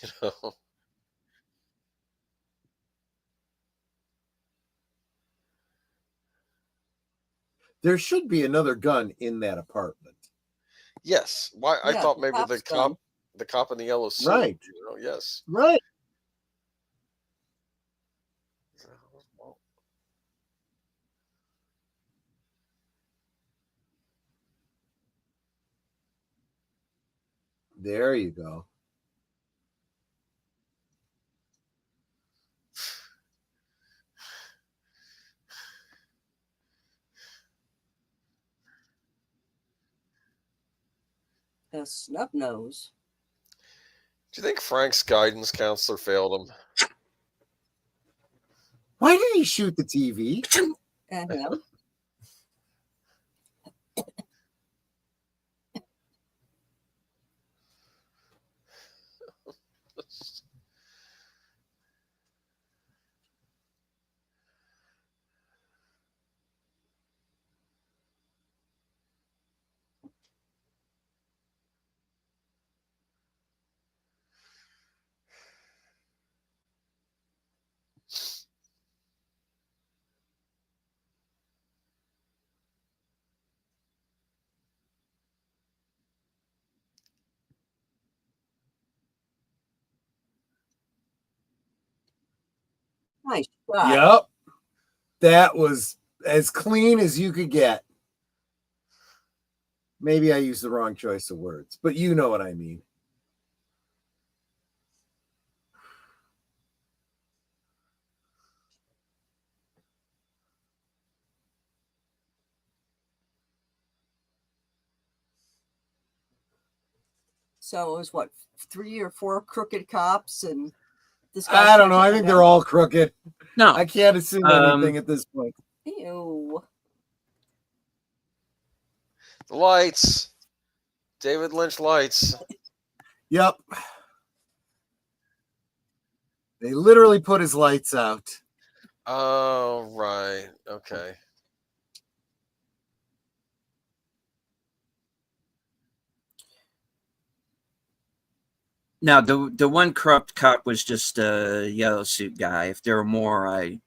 You know. There should be another gun in that apartment. Yes. Why? I Yeah, thought the maybe cop's gun. the cop in the yellow suit. Right. You know, yes. Right. There you go. A snub nose. Do you think Frank's guidance counselor failed him? Why did he shoot the TV? And him. Nice shot. Yep. That was as clean as you could get. Maybe I used the wrong choice of words, but you know what I mean. So it was what, 3 or 4 crooked cops, and this guy. I don't know. I think they're all crooked. No. I can't assume anything at this point. Ew. The lights. David Lynch lights. Yep. They literally put his lights out. Oh, right. Okay. Now, the one corrupt cop was just a yellow suit guy. If there were more, I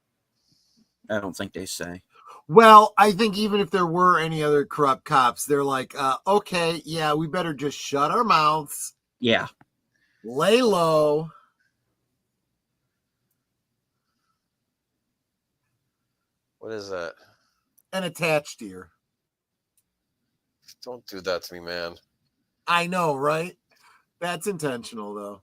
don't think they say. Well, I think even if there were any other corrupt cops, they're like, okay, yeah, we better just shut our mouths, Yeah. lay low. What is that? And attached deer. Don't do that to me, man. I know, right? That's intentional, though.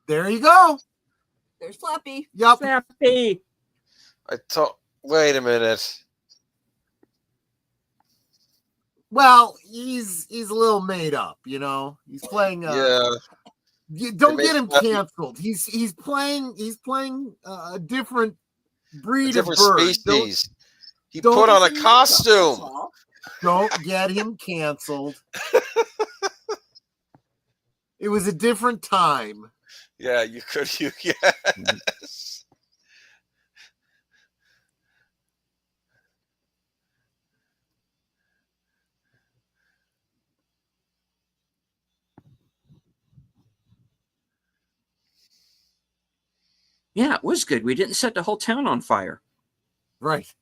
There you go. There's Flappy. Yep. Flappy. Wait a minute. Well, he's a little made up, you know. He's playing. Yeah. Don't get him canceled. He's playing a different breed A different of bird. species. He don't put on a costume. Don't get him canceled. It was a different time. Yeah, you could. Yes. Yeah, it was good. We didn't set the whole town on fire. Right.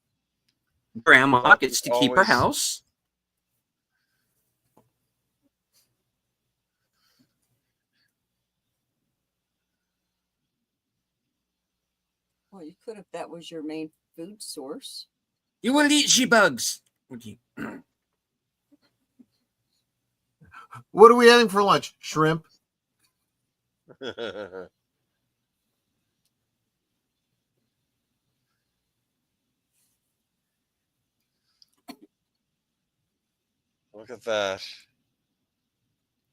Grandma gets to keep her Always. house. Well, you could if that was your main food source. You will eat she-bugs. What are we having for lunch? Shrimp. Look at that.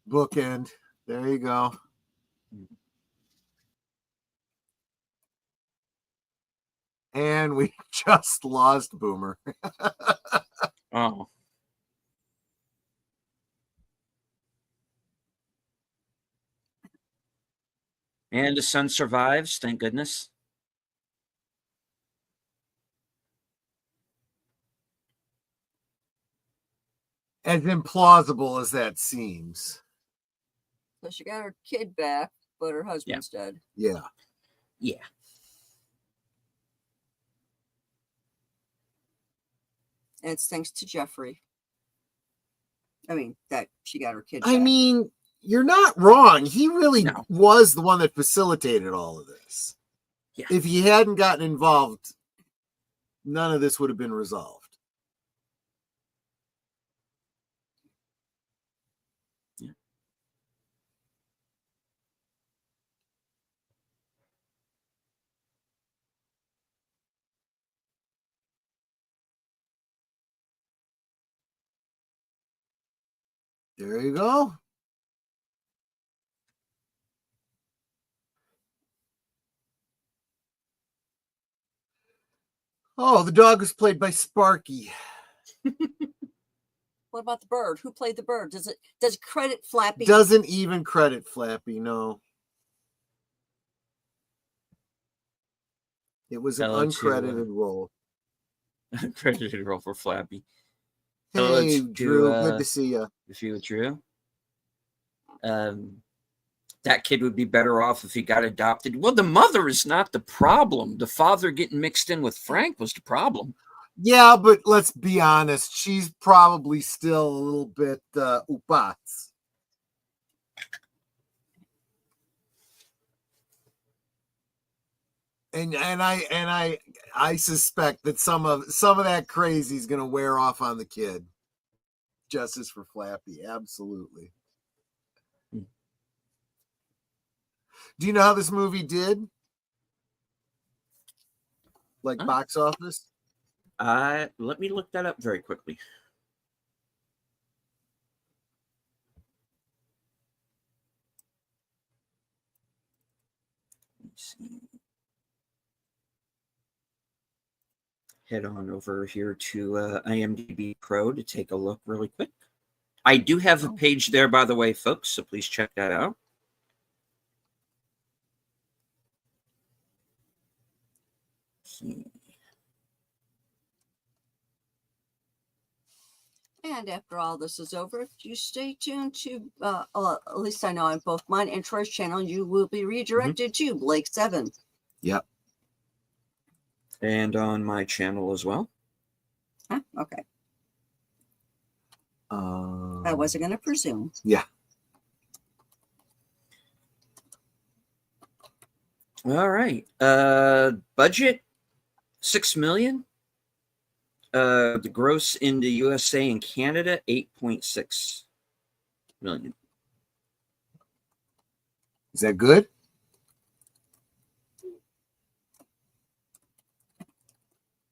Bookend. There you go. And we just lost Boomer. Oh. And the son survives, thank goodness. As implausible as that seems. So she got her kid back, but her husband's dead. Yeah. Yeah. And it's thanks to Jeffrey. I mean, that she got her kid I back. mean, you're not wrong. He really No. was the one that facilitated all of this. Yeah. If he hadn't gotten involved, none of this would have been resolved. Yeah. There you go. Oh, the dog was played by Sparky. What about the bird? Who played the bird? Does it credit Flappy? Doesn't even credit Flappy, no. It was an Hello to, uncredited role. Credited role for Flappy. Hey, Hello to, Drew, good to see you. If you were Drew. That kid would be better off if he got adopted. Well, the mother is not the problem. The father getting mixed in with Frank was the problem. Yeah, but let's be honest. She's probably still a little bit upats. And I suspect that some of that crazy is going to wear off on the kid. Justice for Flappy, absolutely. Do you know how this movie did? Like box office? Let me look that up very quickly. Let's see. head on over here to IMDb Pro to take a look really quick. I do have a page there, by the way, folks, so please check that out. And after all this is over, if you stay tuned to, at least I know on both mine and Troy's channel, you will be redirected to Blake 7. Yep. And on my channel as well. Huh? Okay. I wasn't going to presume. Yeah. All right. Budget $6 million. The gross in the USA and Canada, 8.6 million. Is that good?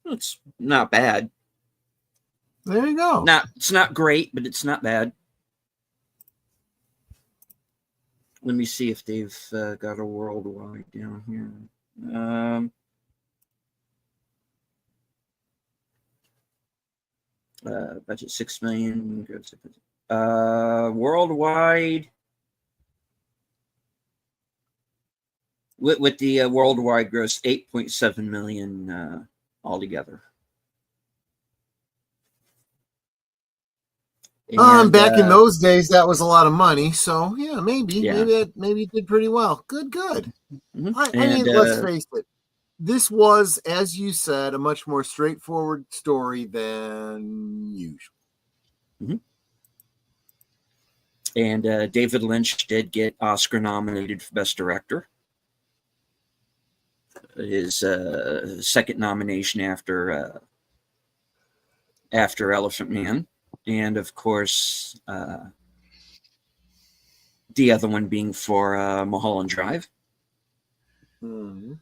It's not bad. There you go. It's not great, but it's not bad. Let me see if they've got a worldwide down here. Budget $6 million. Worldwide, with the worldwide gross, 8.7 million altogether. Back in those days, that was a lot of money. So yeah, maybe it did pretty well. Good. Mm-hmm. I mean, let's face it. This was, as you said, a much more straightforward story than usual. Mm-hmm. And David Lynch did get Oscar nominated for Best Director. His second nomination after Elephant Man. And of course, the other one being for Mulholland Drive. Mm-hmm.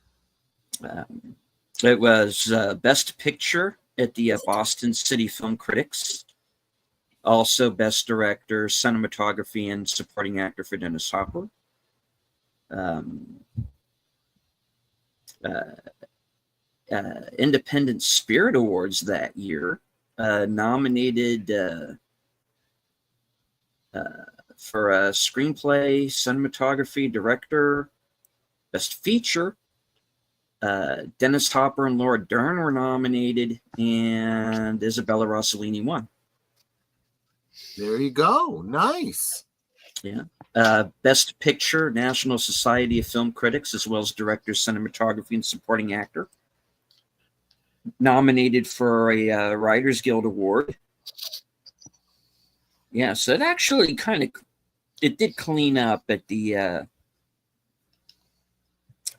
It was Best Picture at the Boston City Film Critics. Also, Best Director, Cinematography, and Supporting Actor for Dennis Hopper. Independent Spirit Awards that year. Nominated for a screenplay, cinematography, director, best feature. Dennis Hopper and Laura Dern were nominated, and Isabella Rossellini won. There you go. Nice. Yeah. Best Picture, National Society of Film Critics, as well as director, cinematography, and supporting actor. Nominated for a Writers Guild Award. Yeah, so it actually it did clean up at the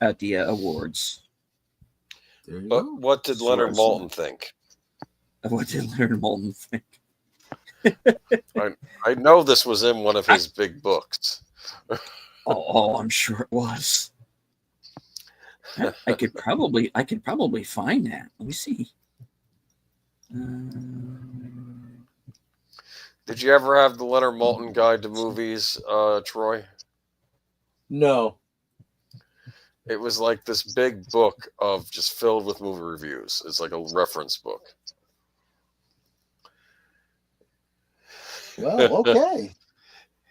awards. But what did Leonard Maltin think? What did Leonard Maltin think? I know this was in one of his big books. Oh, I'm sure it was. I could probably find that. Let me see. Did you ever have the Leonard Maltin Guide to Movies, Troy? No. It was like this big book of just filled with movie reviews. It's like a reference book. Well, okay.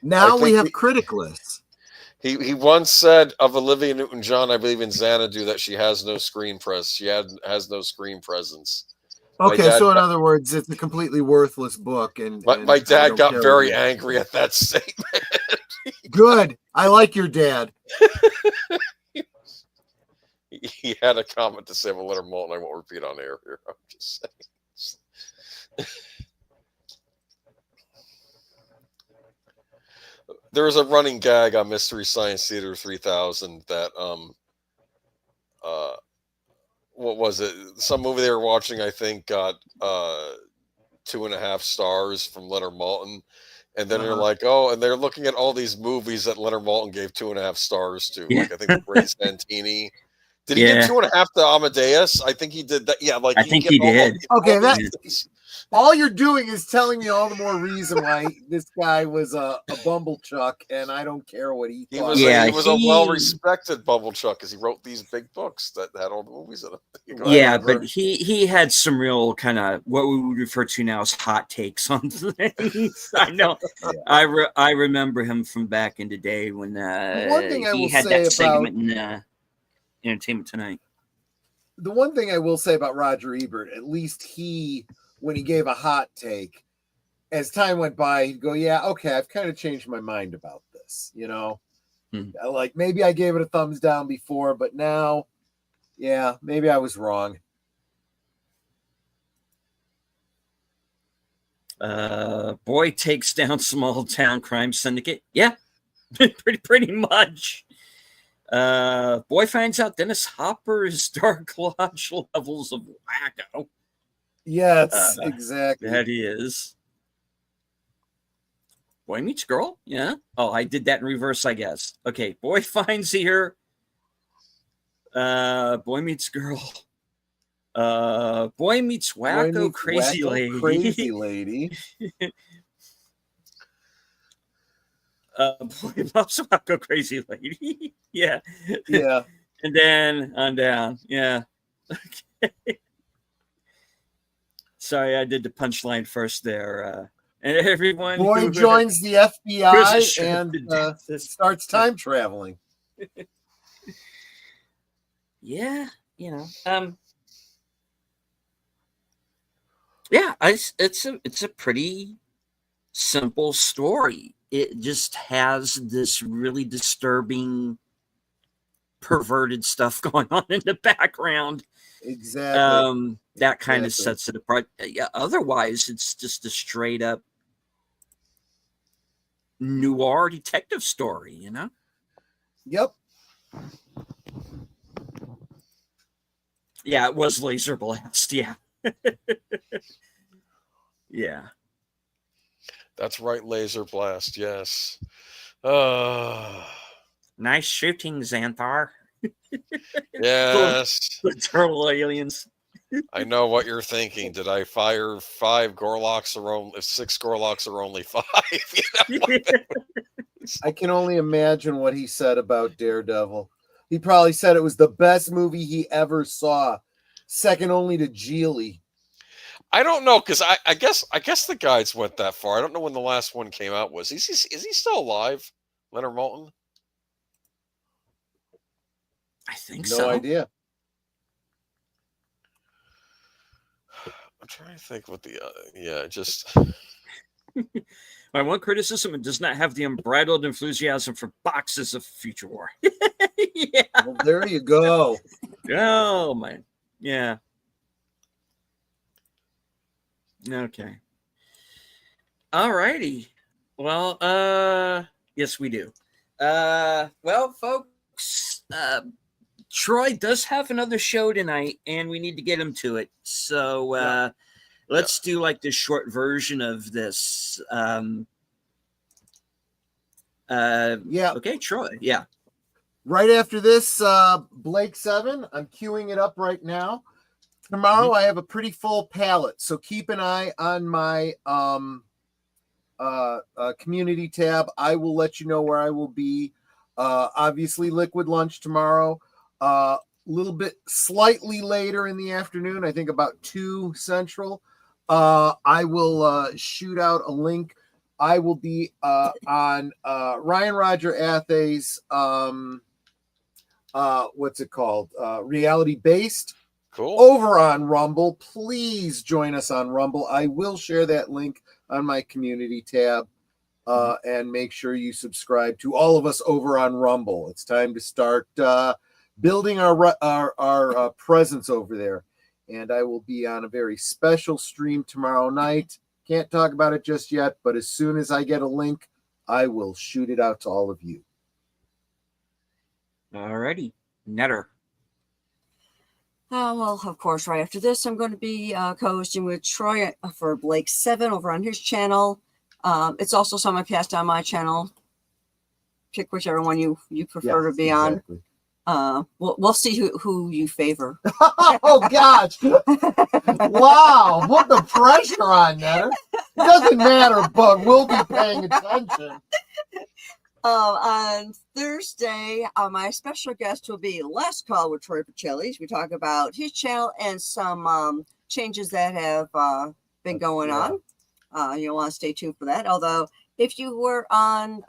Now we have critic lists. He once said of Olivia Newton-John, I believe in Xanadu, that she has no screen presence. She has no screen presence. Okay, so in other words, it's a completely worthless book. And my dad got very angry at that statement. Good. I like your dad. He had a comment to say about Leonard Maltin. I won't repeat on air here. I'm just saying. There was a running gag on Mystery Science Theater 3000 that what was it? Some movie they were watching, I think, got 2.5 stars from Leonard Maltin. And then they're like, oh, and they're looking at all these movies that Leonard Maltin gave 2.5 stars to. Yeah. Like, I think the Great Santini. Did he give 2.5 to Amadeus? I think he did that. Yeah, like I think he did. Okay, All you're doing is telling me all the more reason why this guy was a bumblechuck, and I don't care what he He thought. was Yeah, he was a well-respected Bumblechuck because he wrote these big books that had all the movies in them. Go ahead. Yeah, Whatever. but he had some real kind of what we would refer to now as hot takes on things. I know. Yeah. I remember him from back in the day when one thing I he will had say that about- segment in Entertainment Tonight. The one thing I will say about Roger Ebert, at least when he gave a hot take, as time went by, he'd go, yeah, okay, I've kind of changed my mind about this, you know? Like, maybe I gave it a thumbs down before, but now, yeah, maybe I was wrong. Boy takes down small town crime syndicate. Yeah, pretty much. Boy finds out Dennis Hopper is Dark Lodge levels of wacko. Yes, exactly. That he is. Boy meets girl? Yeah. Oh, I did that in reverse, I guess. Okay, boy finds here. Boy meets girl. Boy meets wacko, Boy meets crazy wacko, lady. Crazy lady. Boy loves wacko, crazy lady. Yeah. Yeah. And then on down. Yeah. Okay. Sorry, I did the punchline first there. And everyone Boy who joins the here's a FBI shrimp and to death is- starts time traveling. Yeah, you know. Yeah, it's a pretty simple story. It just has this really disturbing, perverted stuff going on in the background. Exactly. That kind of Exactly. sets it apart. Yeah, otherwise, it's just a straight up noir detective story, you know? Yep. Yeah, it was Laser Blast. Yeah. Yeah. That's right, Laser Blast. Yes. Nice shooting, Xanthar. Yes. The turtle aliens. I know what you're thinking. Did I fire 5 Gorlocks or only 6 Gorlocks or only 5? You know? I can only imagine what he said about Daredevil. He probably said it was the best movie he ever saw, second only to Geely. I don't know because I guess the guides went that far. I don't know when the last one came out was. Is he still alive, Leonard Maltin? I think No so. idea. I'm trying to think what the just My one criticism, it does not have the unbridled enthusiasm for boxes of Future War. Yeah. Well, there you go. Oh, man. Yeah. Okay. All righty. Well, yes, we do. Well, folks, Troy does have another show tonight, and we need to get him to it. So, let's do like the short version of this. Yeah. Okay, Troy. Yeah. Right after this, Blake 7, I'm queuing it up right now. Tomorrow I have a pretty full palette, so keep an eye on my community tab. I will let you know where I will be. Obviously, Liquid Lunch tomorrow. A little bit slightly later in the afternoon, I think about 2 Central. I will shoot out a link. I will be on Ryan Roger Athey's what's it called? Reality Based. cool. Over on Rumble. Please join us on Rumble. I will share that link on my community tab. And make sure you subscribe to all of us over on Rumble. It's time to start building our presence over there. And I will be on a very special stream tomorrow night. Can't talk about it just yet, but as soon as I get a link, I will shoot it out to all of you. All righty. Netter. Well, of course, right after this, I'm going to be co-hosting with Troy for Blake 7 over on his channel. It's also simulcast on my channel. Pick whichever one you prefer to be on. We'll see who you favor. Oh gosh! Wow, put the pressure on, Netter. It doesn't matter, but we'll be paying attention. On Thursday, my special guest will be Last Call with Troy Pacelli. We talk about his channel and some changes that have been going on. You'll want to stay tuned for that. Although, if you were on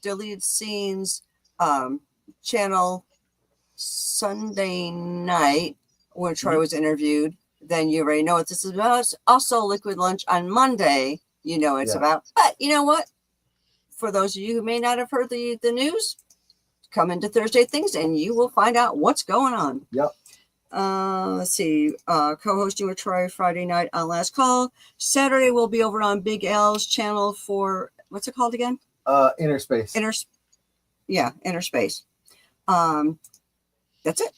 Deleted Scenes channel Sunday night when Troy was interviewed, then you already know what this is about. Also, Liquid Lunch on Monday, you know what it's about. But you know what? For those of you who may not have heard the news, come into Thursday Things and you will find out what's going on. Yep. Let's see. Co-hosting with Troy Friday night on Last Call. Saturday we'll be over on Big L's channel for, what's it called again? Inner Space. Inner Space. That's it.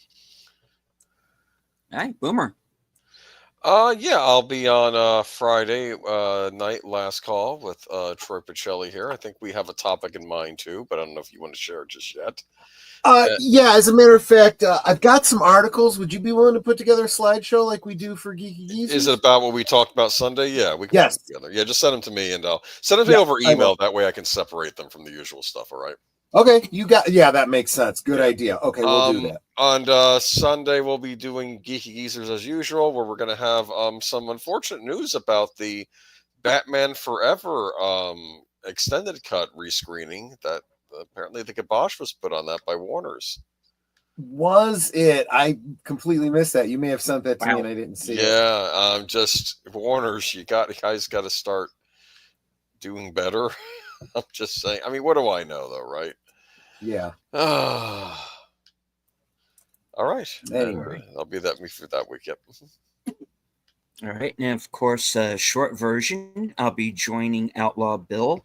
All right, Boomer. Yeah, I'll be on Friday night, Last Call with Troy Pacelli here. I think we have a topic in mind too, but I don't know if you want to share it just yet. Yeah, as a matter of fact, I've got some articles. Would you be willing to put together a slideshow like we do for Geeky Geezers? Is it about what we talked about Sunday? Yeah, we can Yes. put them together. Yeah, just send them to me and I'll send them to me over email. That way I can separate them from the usual stuff. All right. Okay, that makes sense. Good idea. Okay, we'll do that. On Sunday, we'll be doing Geeky Geezers as usual, where we're going to have some unfortunate news about the Batman Forever extended cut rescreening that apparently the kibosh was put on that by Warner's. Was it? I completely missed that. You may have sent that to me and I didn't see it. Yeah, just Warner's. You guys got to start doing better. I'm just saying. I mean, what do I know, though, right? Yeah. All right. Anyway, I'll be that me for that week. Yep. All right, and of course, short version. I'll be joining Outlaw Bill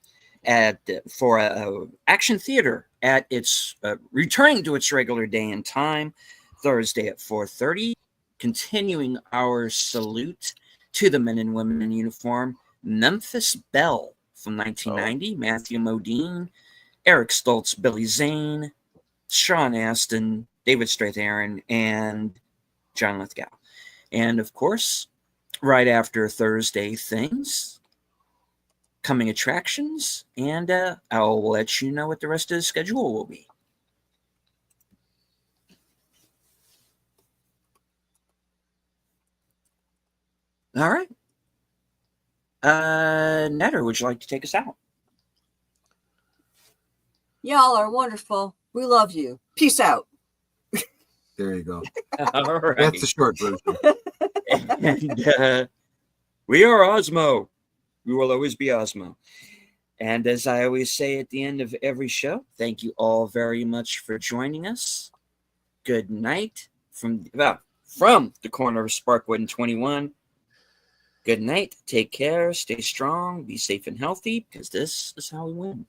for a action theater at its returning to its regular day and time, Thursday at 4:30. Continuing our salute to the men and women in uniform, Memphis Belle from 1990, Matthew Modine, Eric Stoltz, Billy Zane, Sean Astin, David Strathairn, and John Lithgow. And of course, right after Thursday Things, coming attractions, and I'll let you know what the rest of the schedule will be. All right. Netter, would you like to take us out? Y'all are wonderful. We love you. Peace out. there you go. All right. That's the short version. And we are Osmo. We will always be Osmo. And as I always say at the end of every show, thank you all very much for joining us. Good night from the corner of Sparkwood and 21. Good night. Take care. Stay strong. Be safe and healthy, because this is how we win.